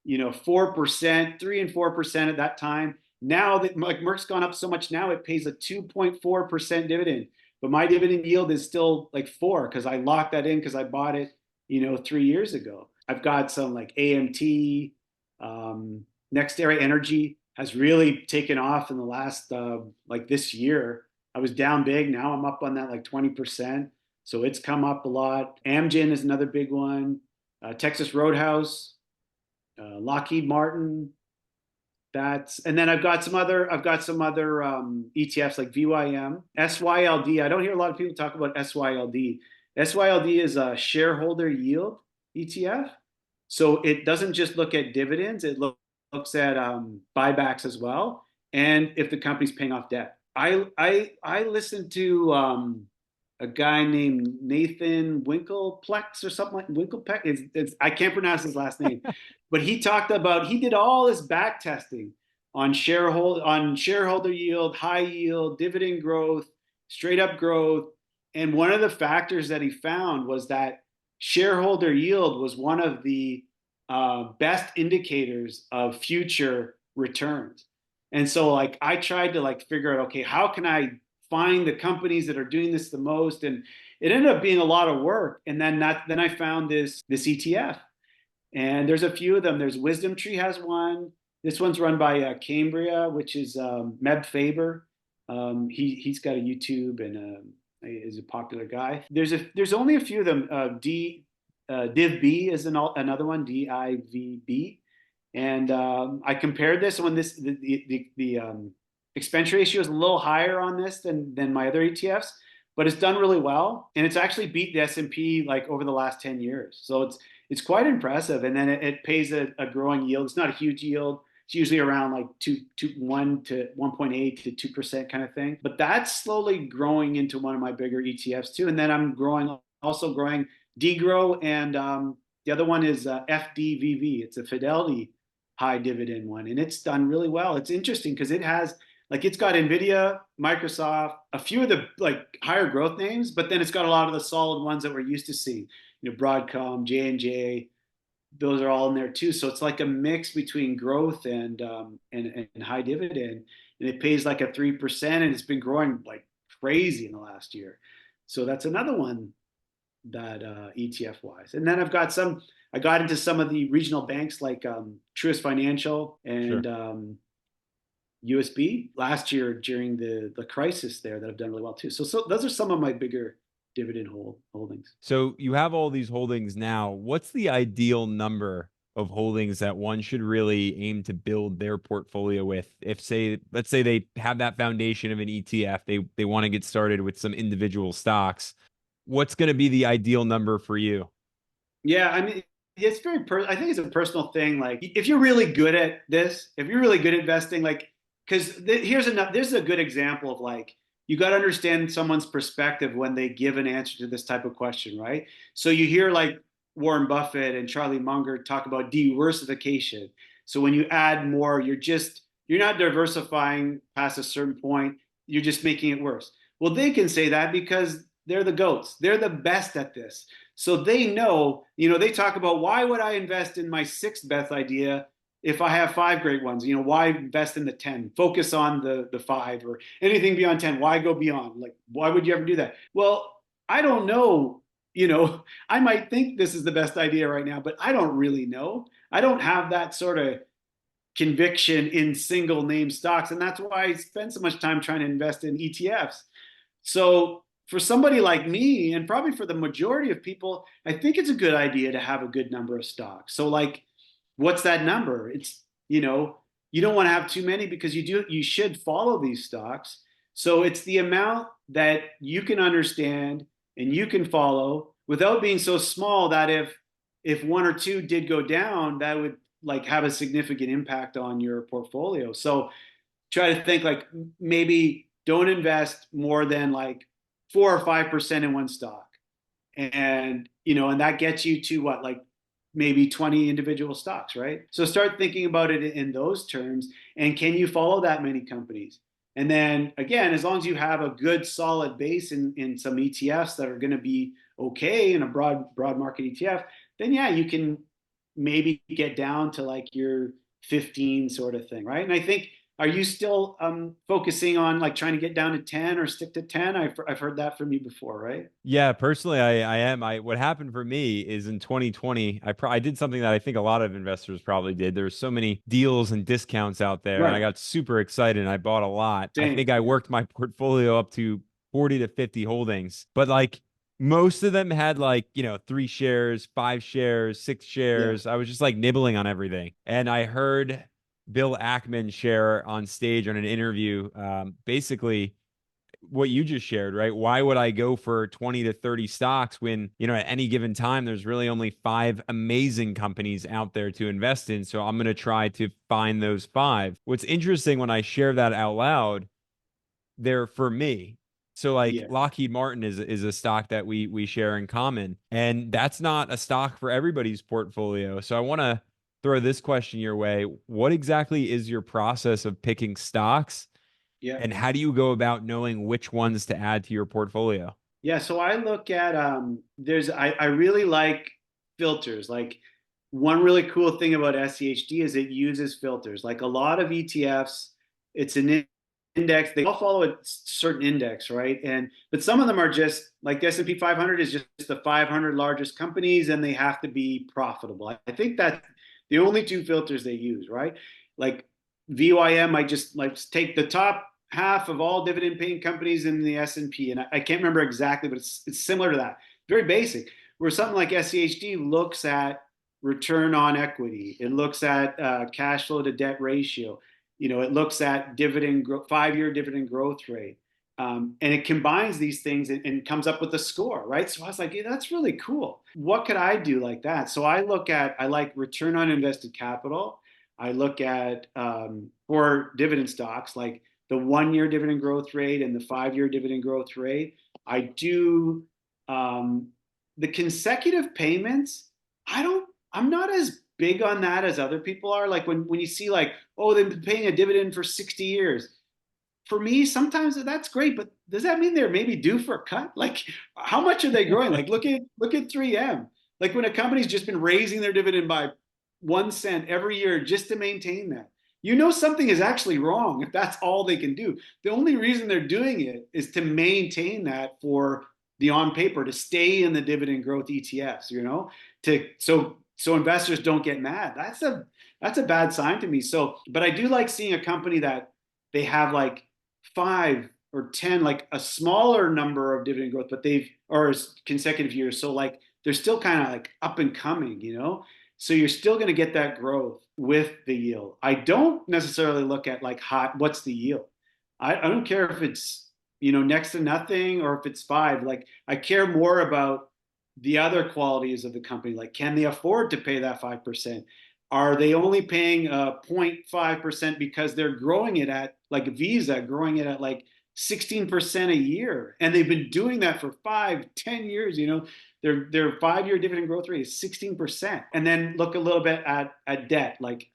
4%, 3 and 4% at that time. Now that like Merck's gone up so much, now it pays a 2.4% dividend, but my dividend yield is still like 4 because I locked that in because I bought it 3 years ago. I've got some like AMT, NextEra Energy has really taken off in the last like this year. I was down big, now I'm up on that like 20%, so it's come up a lot. Amgen is another big one. Texas Roadhouse, Lockheed Martin. And then I've got some other ETFs like VYM, SYLD. I don't hear a lot of people talk about SYLD. SYLD is a shareholder yield ETF. So it doesn't just look at dividends, it looks at buybacks as well, and if the company's paying off debt. I listened to a guy named Nathan Winkleplex or something like Winkleplex. I can't pronounce his last name, but he did all this back testing on shareholder yield, high yield, dividend growth, straight up growth, and one of the factors that he found was that shareholder yield was one of the best indicators of future returns. And so like I tried to like figure out, okay, how can I find the companies that are doing this the most? And it ended up being a lot of work. And then I found this ETF. And there's a few of them. There's Wisdom Tree has one. This one's run by Cambria, which is Meb Faber. He's got a YouTube and is a popular guy. There's only a few of them. DivB is another one, DIVB. And I compared this one. The expense ratio is a little higher on this than my other ETFs, but it's done really well, and it's actually beat the S&P like over the last 10 years. So it's quite impressive, and then it pays a growing yield. It's not a huge yield. It's usually around like 1 to 1.8 to 2% kind of thing. But that's slowly growing into one of my bigger ETFs too. And then I'm also growing DGROW, and the other one is FDVV. It's a Fidelity high dividend one, and it's done really well. It's interesting because it's got Nvidia, Microsoft, a few of the like higher growth names, but then it's got a lot of the solid ones that we're used to seeing. Broadcom, J&J, those are all in there too. So it's like a mix between growth and high dividend, and it pays like a 3%, and it's been growing like crazy in the last year. So that's another one that ETF wise. And then I got into some of the regional banks like Truist Financial and USB last year during the crisis there that have done really well too. So those are some of my bigger dividend holdings. So you have all these holdings now. What's the ideal number of holdings that one should really aim to build their portfolio with? Let's say they have that foundation of an ETF, they want to get started with some individual stocks. What's going to be the ideal number for you? Yeah, I mean, it's I think it's a personal thing. Like if you're really good at this, if you're really good at investing, like, because there's a good example of like, you got to understand someone's perspective when they give an answer to this type of question, right? So you hear like Warren Buffett and Charlie Munger talk about diversification. So when you add more, you're not diversifying past a certain point. You're just making it worse. Well, they can say that because they're the GOATs. They're the best at this. So they know, they talk about, why would I invest in my sixth best idea if I have 5 great ones? Why invest in the 10? Focus on the 5, or anything beyond 10. Why go beyond? Like, why would you ever do that? Well, I don't know. I might think this is the best idea right now, but I don't really know. I don't have that sort of conviction in single name stocks. And that's why I spend so much time trying to invest in ETFs. So for somebody like me, and probably for the majority of people, I think it's a good idea to have a good number of stocks. So like, what's that number? It's, you don't want to have too many, because you should follow these stocks. So it's the amount that you can understand and you can follow without being so small that if 1 or 2 did go down, that would like have a significant impact on your portfolio. So try to think like, maybe don't invest more than like 4 or 5% in one stock. And, and that gets you to what, like maybe 20 individual stocks, right? So start thinking about it in those terms. And can you follow that many companies? And then again, as long as you have a good solid base in some ETFs that are going to be okay in a broad market ETF, then yeah, you can maybe get down to like your 15 sort of thing, right? And I think, are you still focusing on like trying to get down to 10 or stick to 10? I've heard that from you before, right? Yeah, personally, I am. What happened for me is in 2020, I did something that I think a lot of investors probably did. There were so many deals and discounts out there, Right. and I got super excited and I bought a lot. Same. I think I worked my portfolio up to 40 to 50 holdings, but like most of them had like, 3 shares, 5 shares, 6 shares. Yeah. I was just like nibbling on everything. And I heard Bill Ackman share on stage on an interview, basically what you just shared, right? Why would I go for 20 to 30 stocks when, at any given time, there's really only five amazing companies out there to invest in? So I'm going to try to find those five. What's interesting when I share that out loud, they're for me. So like Yeah. Lockheed Martin is a stock that we share in common, and that's not a stock for everybody's portfolio. So I want to throw this question your way. What exactly is your process of picking stocks, Yeah. and how do you go about knowing which ones to add to your portfolio? Yeah, so I look at I really like filters. Like one really cool thing about SCHD is it uses filters. Like a lot of ETFs, it's an index. They all follow a certain index, right? And but some of them are just like the S&P 500 is just the 500 largest companies, and they have to be profitable. I think that's the only two filters they use, right? Like VYM might just like take the top half of all dividend paying companies in the S&P, and I can't remember exactly, but it's similar to that. Very basic. Where something like SCHD looks at return on equity, it looks at cash flow to debt ratio, it looks at 5-year dividend growth rate, and it combines these things and comes up with a score, right? So I was like, yeah, that's really cool. What could I do like that? So I like return on invested capital. I look at for dividend stocks like the 1-year dividend growth rate and the 5-year dividend growth rate. I do um, the consecutive payments. I'm not as big on that as other people are. Like when you see like, oh, they've been paying a dividend for 60 years. For me, sometimes that's great, but does that mean they're maybe due for a cut? Like, how much are they growing? Like, look at 3M. Like when a company's just been raising their dividend by 1 cent every year just to maintain that, something is actually wrong if that's all they can do. The only reason they're doing it is to maintain that for the on paper to stay in the dividend growth ETFs, to so investors don't get mad. That's a bad sign to me. So, but I do like seeing a company that they have like 5 or 10, like a smaller number of dividend growth, but or consecutive years. So like they're still kind of like up and coming. So you're still going to get that growth with the yield. I don't necessarily look at like what's the yield. I don't care if it's next to nothing or if it's 5. Like I care more about the other qualities of the company. Like can they afford to pay that 5%? Are they only paying 0.5% because they're growing it at like Visa, growing it at like 16% a year, and they've been doing that for 5, 10 years. Their 5-year dividend growth rate is 16%. And then look a little bit at debt, like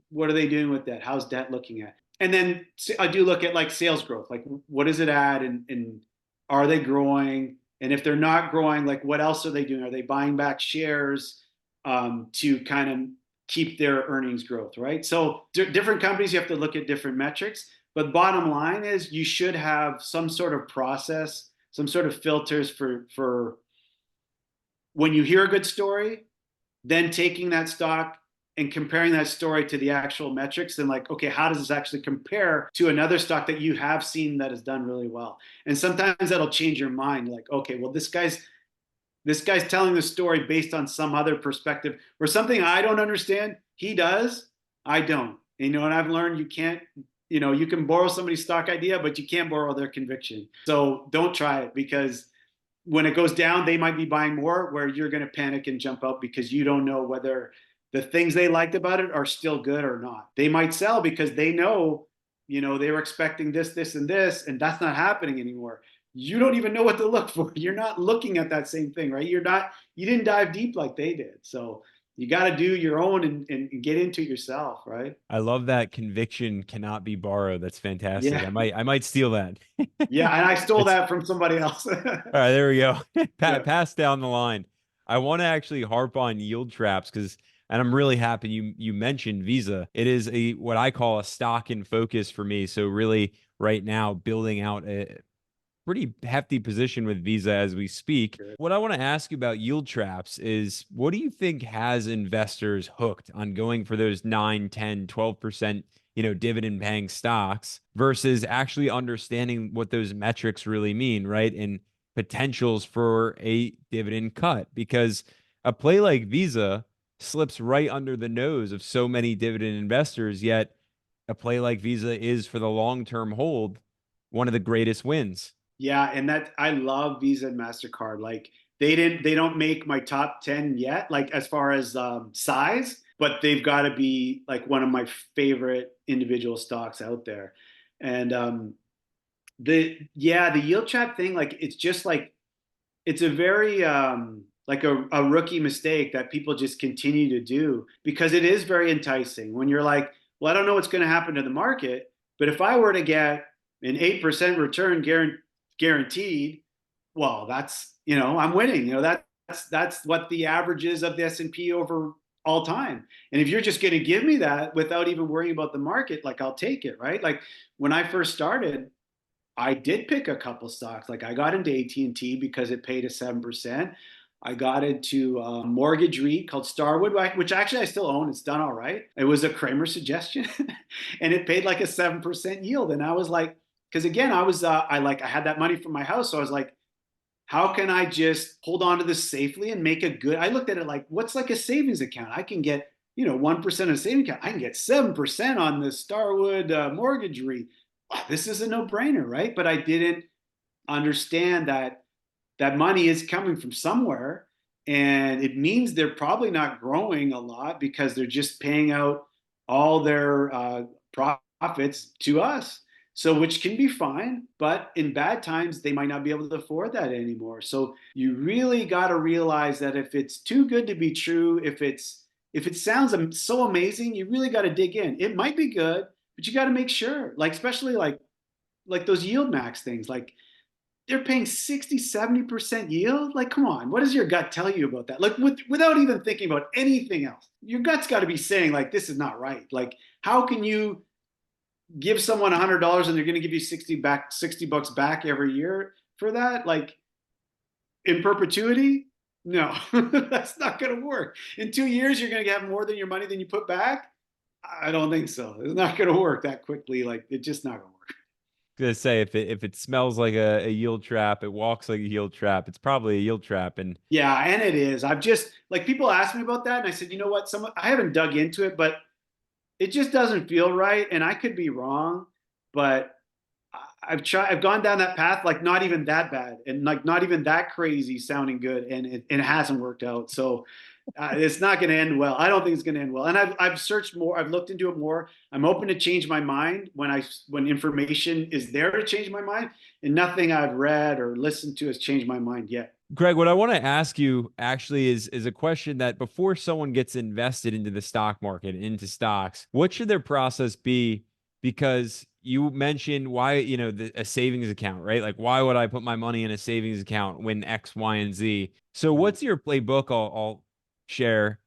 what are they doing with debt? How's debt looking at? And then I do look at like sales growth, like what is it at, and are they growing? And if they're not growing, like what else are they doing? Are they buying back shares to kind of keep their earnings growth, right? So different companies, you have to look at different metrics. But bottom line is you should have some sort of process, some sort of filters for when you hear a good story, then taking that stock and comparing that story to the actual metrics and like, okay, how does this actually compare to another stock that you have seen that has done really well? And sometimes that'll change your mind. Like, okay, well, this guy's telling the story based on some other perspective or something I don't understand. He does, I don't. And I've learned you can't, you can borrow somebody's stock idea, but you can't borrow their conviction. So don't try it, because when it goes down, they might be buying more, where you're going to panic and jump out because you don't know whether the things they liked about it are still good or not. They might sell because they know, they were expecting this, and this, and that's not happening anymore. You don't even know what to look for. You're not looking at that same thing, right? You didn't dive deep like they did. So you got to do your own and get into it yourself, right? I love that conviction cannot be borrowed. That's fantastic. Yeah. I might steal that. Yeah. And I stole It's that from somebody else. all right. There we go. Yeah. Pass down the line. I want to actually harp on yield traps and I'm really happy you mentioned Visa. It is what I call a stock in focus for me. So really, right now, building out a pretty hefty position with Visa as we speak. What I want to ask you about yield traps is, what do you think has investors hooked on going for those 9, 10, 12%, dividend paying stocks versus actually understanding what those metrics really mean, right? And potentials for a dividend cut? Because a play like Visa slips right under the nose of so many dividend investors. Yet a play like Visa is, for the long-term hold, one of the greatest wins. Yeah, and that I love Visa and MasterCard. Like they don't make my top 10 yet, like as far as size, but they've got to be like one of my favorite individual stocks out there. And the yield trap thing, like it's just like it's a very like a rookie mistake that people just continue to do because it is very enticing when you're like, well, I don't know what's going to happen to the market, but if I were to get an 8% return guaranteed, well, that's, I'm winning. That's what the average is of the S&P over all time. And if you're just going to give me that without even worrying about the market, like I'll take it, right? Like when I first started, I did pick a couple stocks. Like I got into AT&T because it paid a 7%. I got into a mortgage REIT called Starwood, which actually I still own. It's done all right. It was a Kramer suggestion, and it paid like a 7% yield. And I was like, because again, I had that money from my house, so I was like, how can I just hold on to this safely and make a good? I looked at it like, what's like a savings account? I can get 1% of a savings account. I can get 7% on the Starwood mortgage REIT. Wow, this is a no-brainer, right? But I didn't understand that that money is coming from somewhere, and it means they're probably not growing a lot because they're just paying out all their profits to us. So, which can be fine, but in bad times, they might not be able to afford that anymore. So, you really got to realize that if it's too good to be true, if it sounds so amazing, you really got to dig in. It might be good, but you got to make sure, like especially like those yield max things, like they're paying 60-70% yield. Like, come on, what does your gut tell you about that? Like without even thinking about anything else, your gut's got to be saying like, this is not right. Like, how can you give someone $100 and they're going to give you 60 bucks back every year for that? Like in perpetuity? No, that's not going to work. In 2 years, you're going to have more than your money than you put back. I don't think so. It's not going to work that quickly. Like it's just not going to work. Gonna say, if it smells like a yield trap, it walks like a yield trap, it's probably a yield trap. And Yeah, and it is. I've just like people ask me about that, and I said, you know what? I haven't dug into it, but it just doesn't feel right, and I could be wrong, but I've gone down that path, like not even that bad, and like not even that crazy sounding good, and it hasn't worked out. So it's not going to end well. I don't think it's going to end well. And I've searched more. I've looked into it more. I'm open to change my mind when information is there to change my mind. And nothing I've read or listened to has changed my mind yet. Greg, what I want to ask you actually is a question that before someone gets invested into the stock market, into stocks, what should their process be? Because you mentioned why, a savings account, right? Like, why would I put my money in a savings account when X, Y, and Z? So, what's your playbook? I'll share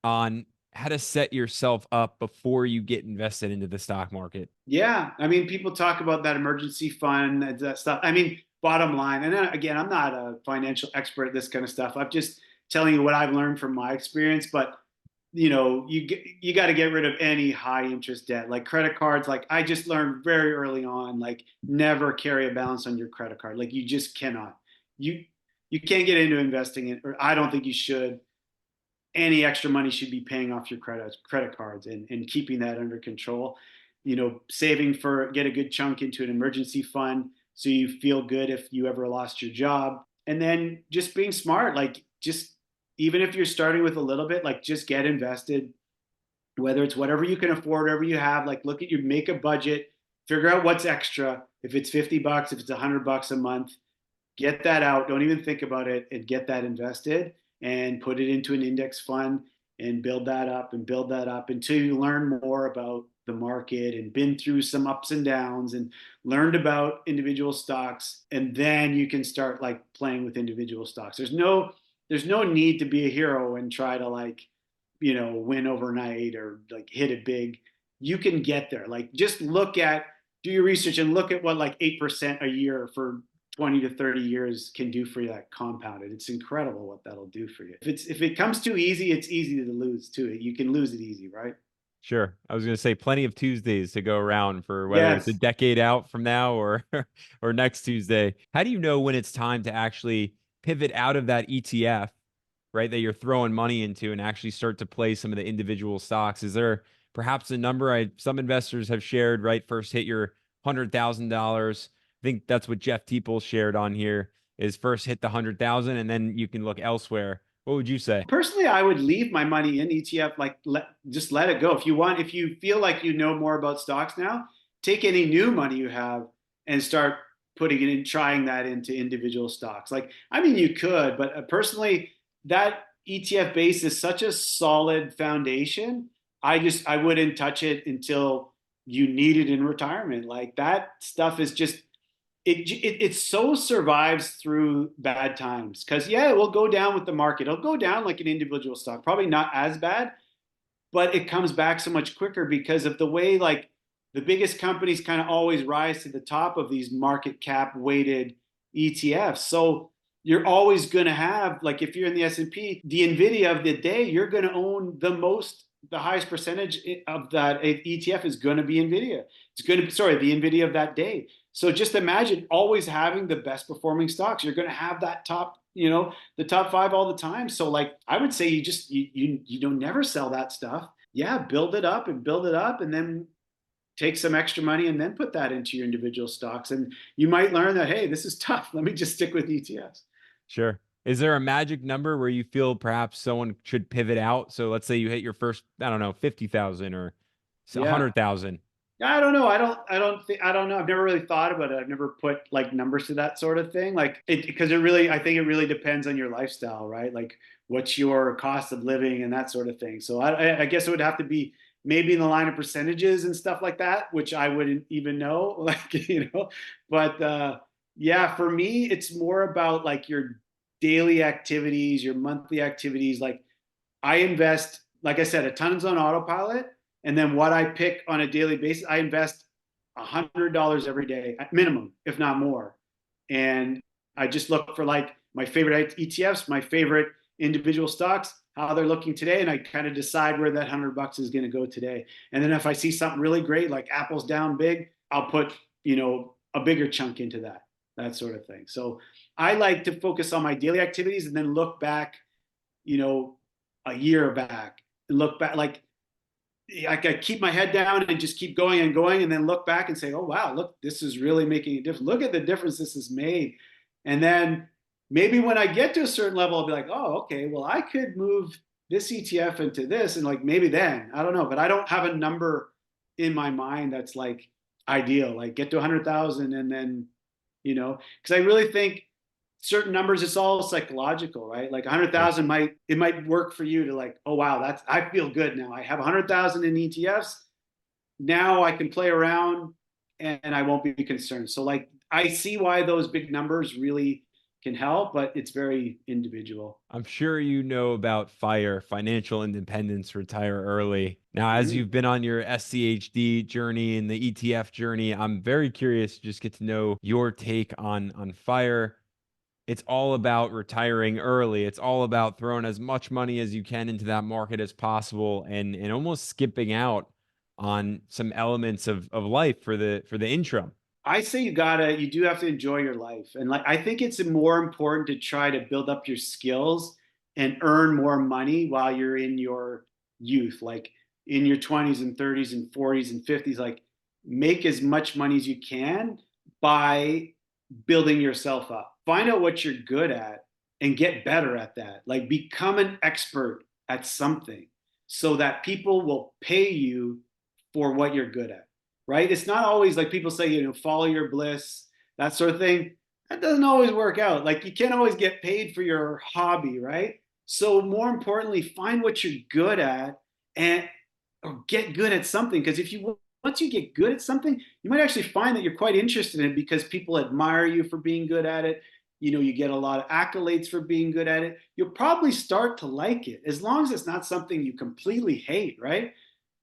on how to set yourself up before you get invested into the stock market. Yeah, I mean, people talk about that emergency fund and that stuff. I mean, bottom line, and again, I'm not a financial expert at this kind of stuff. I'm just telling you what I've learned from my experience. But you got to get rid of any high interest debt, like credit cards. Like I just learned very early on, like never carry a balance on your credit card. Like you just cannot. You can't get into investing in, or I don't think you should. Any extra money should be paying off your credit cards and keeping that under control. Saving for get a good chunk into an emergency fund so you feel good if you ever lost your job. And then just being smart, like just even if you're starting with a little bit, like just get invested, whether it's whatever you can afford, whatever you have, like look at your make a budget, figure out what's extra. If it's 50 bucks, if it's $100 a month, get that out. Don't even think about it and get that invested and put it into an index fund and build that up until you learn more about the market and been through some ups and downs and learned about individual stocks. And then you can start like playing with individual stocks. There's no need to be a hero and try to win overnight or like hit it big. You can get there. Like just do your research and look at what like 8% a year for 20 to 30 years can do for you, that compounded. It's incredible what that'll do for you. If it comes too easy, it's easy to lose too. You can lose it easy, right? Sure. I was going to say plenty of Tuesdays to go around for whether it's a Yes. decade out from now or or next Tuesday. How do you know when it's time to actually pivot out of that ETF right, that you're throwing money into and actually start to play some of the individual stocks? Is there perhaps a number some investors have shared, right? First hit your $100,000. I think that's what Jeff Teeple shared on here is first hit the 100,000 and then you can look elsewhere. What would you say? Personally, I would leave my money in ETF, like just let it go. If you feel like you know more about stocks now, take any new money you have and start putting it in, trying that into individual stocks. Like, I mean, you could, but personally, that ETF base is such a solid foundation. I wouldn't touch it until you need it in retirement. Like that stuff is just it so survives through bad times because yeah, it will go down with the market. It'll go down like an individual stock, probably not as bad, but it comes back so much quicker because of the way like the biggest companies kind of always rise to the top of these market cap weighted ETFs. So you're always going to have, like if you're in the S&P, the Nvidia of the day, you're going to own the highest percentage of that ETF is going to be Nvidia. It's going to be, sorry, the Nvidia of that day. So just imagine always having the best performing stocks. You're going to have that top, the top five all the time. So like, I would say you don't never sell that stuff. Yeah, build it up and then take some extra money and then put that into your individual stocks. And you might learn that, hey, this is tough. Let me just stick with ETFs. Sure. Is there a magic number where you feel perhaps someone should pivot out? So let's say you hit your first, I don't know, 50,000 or Yeah. 100,000. I don't know. I don't know. I've never really thought about it. I've never put like numbers to that sort of thing. Like because I think it really depends on your lifestyle, right? Like what's your cost of living and that sort of thing. So I guess it would have to be maybe in the line of percentages and stuff like that, which I wouldn't even know, but yeah, for me, it's more about like your daily activities, your monthly activities. Like I invest, like I said, a tons on autopilot. And then what I pick on a daily basis, I invest $100 every day at minimum, if not more. And I just look for like my favorite ETFs, my favorite individual stocks, how they're looking today. And I kind of decide where that $100 is going to go today. And then if I see something really great, like Apple's down big, I'll put, a bigger chunk into that sort of thing. So I like to focus on my daily activities and then look back, a year back and look back, like I keep my head down and just keep going and then look back and say, oh, wow, look, this is really making a difference. Look at the difference this has made. And then maybe when I get to a certain level, I'll be like, oh, okay, well, I could move this ETF into this. And like, maybe then, I don't know, but I don't have a number in my mind that's like ideal, like get to 100,000 and then, because I really think certain numbers, it's all psychological, right? Like 100,000 might work for you to like, oh wow, I feel good now. I have 100,000 in ETFs. Now I can play around and I won't be concerned. So like I see why those big numbers really can help, but it's very individual. I'm sure you know about FIRE, Financial Independence, Retire Early. Now, as you've been on your SCHD journey and the ETF journey, I'm very curious to just get to know your take on FIRE. It's all about retiring early. It's all about throwing as much money as you can into that market as possible and almost skipping out on some elements of life for the interim. I say you do have to enjoy your life. And like, I think it's more important to try to build up your skills and earn more money while you're in your youth, like in your 20s and 30s and 40s and 50s, like make as much money as you can by building yourself up. Find out what you're good at and get better at that. Like become an expert at something so that people will pay you for what you're good at. Right? It's not always like people say, follow your bliss, that sort of thing. That doesn't always work out. Like you can't always get paid for your hobby, right? So more importantly, find what you're good at and or get good at something. Because once you get good at something, you might actually find that you're quite interested in it because people admire you for being good at it. You get a lot of accolades for being good at it. You'll probably start to like it as long as it's not something you completely hate, right?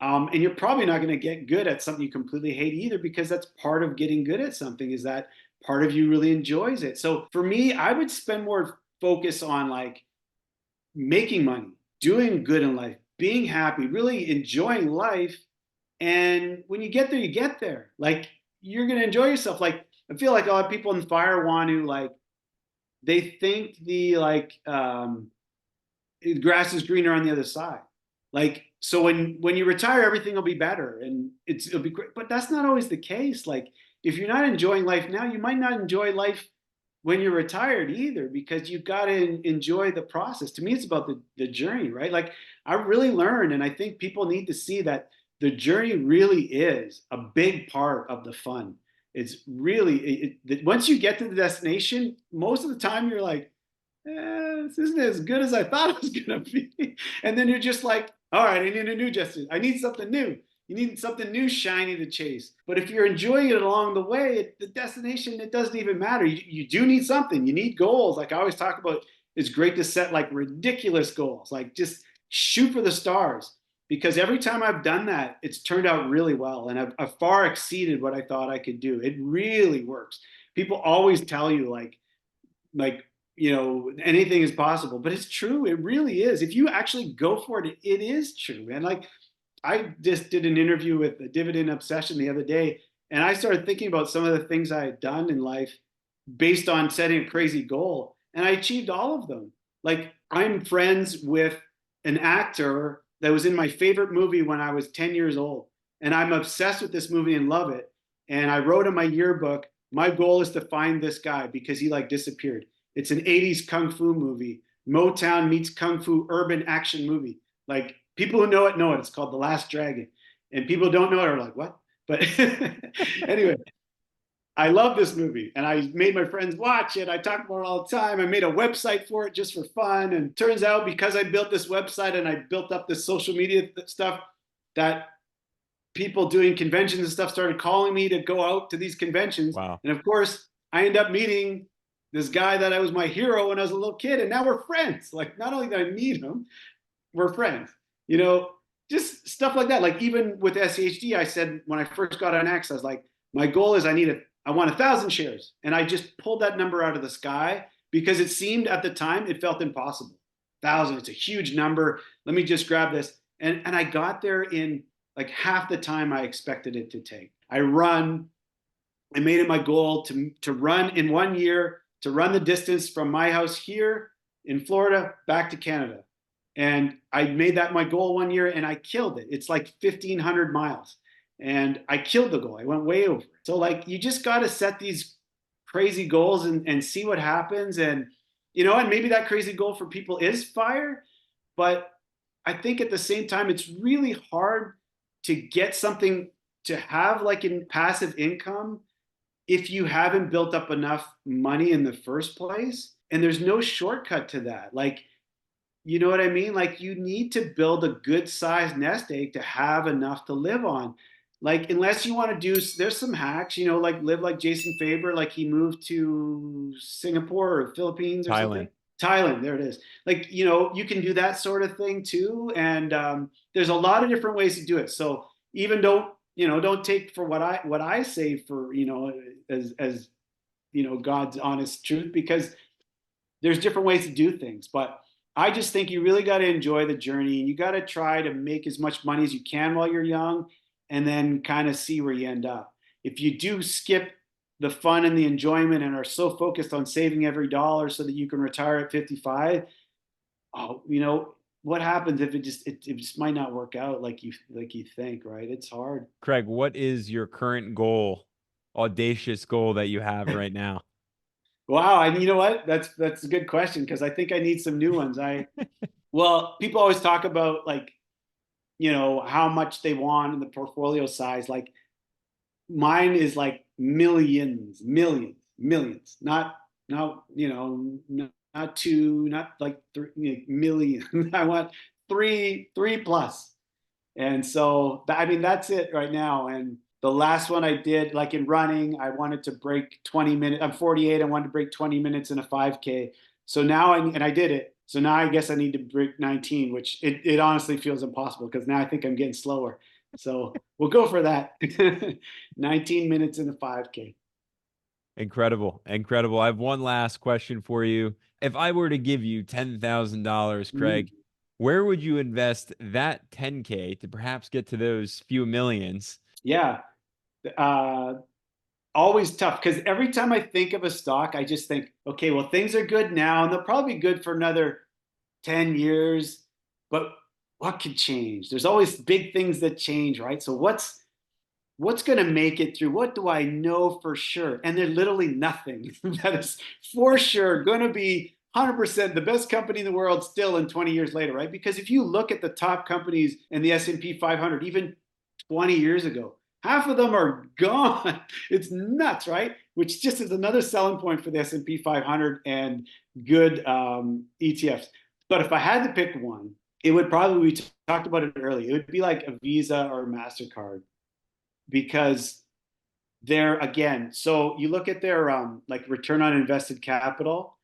And you're probably not going to get good at something you completely hate either, because that's part of getting good at something, is that part of you really enjoys it. So for me, I would spend more focus on like making money, doing good in life, being happy, really enjoying life. And when you get there, you get there. Like you're going to enjoy yourself. Like I feel like a lot of people in FIRE want to like, they think the like, the grass is greener on the other side. Like, so when you retire, everything will be better and it'll be great. But that's not always the case. Like, if you're not enjoying life now, you might not enjoy life when you're retired either, because you've got to enjoy the process. To me, it's about the journey, right? Like, I really learned, and I think people need to see that the journey really is a big part of the fun. It's really, once you get to the destination, most of the time you're like, this isn't as good as I thought it was going to be. And then you're just like, all right, I need a new justice. I need something new. You need something new, shiny to chase. But if you're enjoying it along the way, the destination, it doesn't even matter. You do need something. You need goals. Like I always talk about, it's great to set like ridiculous goals, like just shoot for the stars. Because every time I've done that, it's turned out really well. And I've far exceeded what I thought I could do. It really works. People always tell you like, anything is possible, but it's true. It really is. If you actually go for it, it is true, man. Like I just did an interview with the Dividend Obsession the other day, and I started thinking about some of the things I had done in life based on setting a crazy goal, and I achieved all of them. Like I'm friends with an actor that was in my favorite movie when I was 10 years old, and I'm obsessed with this movie and love it. And I wrote in my yearbook, my goal is to find this guy because he like disappeared. It's an 80s kung fu movie. Motown meets kung fu urban action movie. Like people who know it know it. It's called The Last Dragon. And people who don't know it are like, what? But anyway, I love this movie and I made my friends watch it. I talk about it all the time. I made a website for it just for fun. And turns out because I built this website and I built up this social media stuff, that people doing conventions and stuff started calling me to go out to these conventions. Wow. And of course, I end up meeting this guy that I was my hero when I was a little kid, and now we're friends. Like, not only did I meet him, we're friends. Just stuff like that. Like even with SCHD, I said when I first got on X, I was like, my goal is I want 1,000 shares, and I just pulled that number out of the sky because it seemed at the time it felt impossible. 1,000, it's a huge number. Let me just grab this, and I got there in like half the time I expected it to take. I made it my goal to run in 1 year, to run the distance from my house here in Florida back to Canada. And I made that my goal 1 year and I killed it. It's like 1,500 miles. And I killed the goal. I went way over. So like, you just got to set these crazy goals and see what happens. And, and maybe that crazy goal for people is fire. But I think at the same time, it's really hard to get something to have like in passive income if you haven't built up enough money in the first place. And there's no shortcut to that. Like, you know what I mean? Like you need to build a good sized nest egg to have enough to live on. Like, unless you want to there's some hacks, like live like Jason Faber, like he moved to Singapore or Philippines or Thailand. something. Thailand, there it is. Like, you can do that sort of thing too. And there's a lot of different ways to do it. So even don't take for what I say for, as God's honest truth, because there's different ways to do things. But I just think you really got to enjoy the journey, and you got to try to make as much money as you can while you're young, and then kind of see where you end up. If you do skip the fun and the enjoyment and are so focused on saving every dollar so that you can retire at 55, what happens if it just might not work out like you think, right? It's hard. Craig, what is your current goal, audacious goal that you have right now? Wow, and you know what? That's a good question because I think I need some new ones. Well, people always talk about like, how much they want in the portfolio size. Like mine is like millions, not like 3 million. I want three plus. And so, that's it right now. And the last one I did, like in running, I wanted to break 20 minutes. I'm 48. I wanted to break 20 minutes in a 5K. So now I did it. So now I guess I need to break 19, which it honestly feels impossible because now I think I'm getting slower. So we'll go for that. 19 minutes in a 5K. Incredible. I have one last question for you. If I were to give you $10,000, Craig, where would you invest that 10K to perhaps get to those few millions? Yeah. Always tough because every time I think of a stock, I just think, okay, well, things are good now and they'll probably be good for another 10 years, but what could change? There's always big things that change, right? So what's going to make it through? What do I know for sure? And there's literally nothing that is for sure going to be 100% the best company in the world still in 20 years later, right? Because if you look at the top companies in the S&P 500, even 20 years ago, half of them are gone. It's nuts, right? Which just is another selling point for the S&P 500 and good ETFs. But if I had to pick one, it would probably, we talked about it earlier, it would be like a Visa or MasterCard because they're, again, so you look at their like return on invested capital,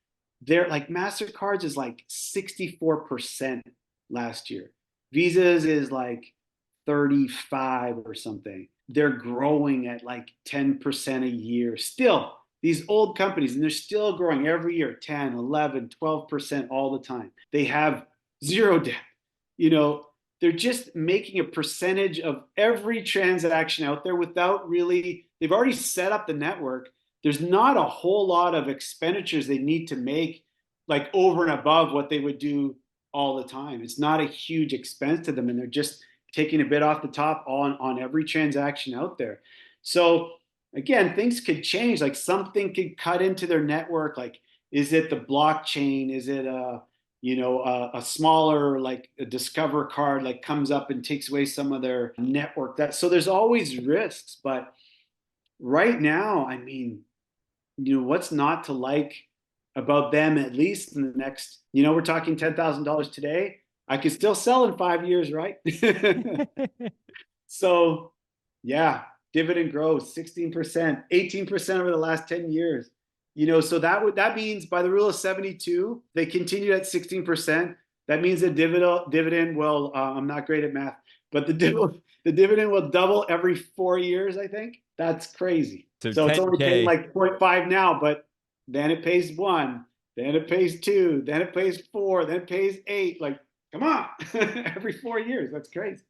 they're like MasterCards is like 64% last year. Visa's is like 35 or something. They're growing at like 10% a year. Still, these old companies, and they're still growing every year, 10, 11, 12% all the time. They have zero debt. You know, they're just making a percentage of every transaction out there without really, they've already set up the network. There's not a whole lot of expenditures they need to make like over and above what they would do all the time. It's not a huge expense to them, and they're just taking a bit off the top on every transaction out there. So again, things could change. Like something could cut into their network. Like, is it the blockchain? Is it a smaller like a Discover card like comes up and takes away some of their network? That so there's always risks, but right now, I mean, what's not to like about them, at least in the next, we're talking $10,000 today. I could still sell in 5 years, right? So, yeah, dividend growth 16%, 18% over the last 10 years. So that means by the rule of 72, they continued at 16%. That means the dividend will, I'm not great at math, but the dividend will double every 4 years, I think. That's crazy. So it's only paying 10K. like 0.5 now, but then it pays 1, then it pays 2, then it pays 4, then it pays 8. Like, come on, every 4 years. That's crazy.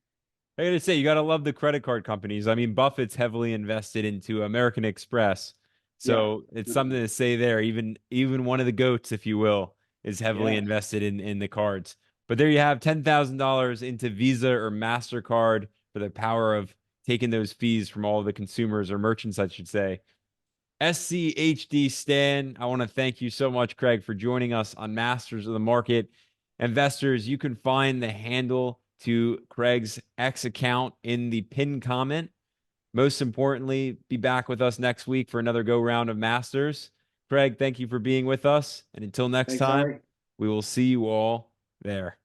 I gotta say, you gotta love the credit card companies. I mean, Buffett's heavily invested into American Express, Yeah. so it's something to say there. Even one of the goats, if you will, is heavily Yeah. invested in the cards. But there you have $10,000 into Visa or MasterCard for the power of taking those fees from all the consumers or merchants, I should say. SCHD Stan, I want to thank you so much, Craig, for joining us on Masters of the Market. Investors, you can find the handle to Craig's X account in the pinned comment. Most importantly, be back with us next week for another go round of Masters. Craig, thank you for being with us. And until next Thanks, time, Ari. we will see you all there.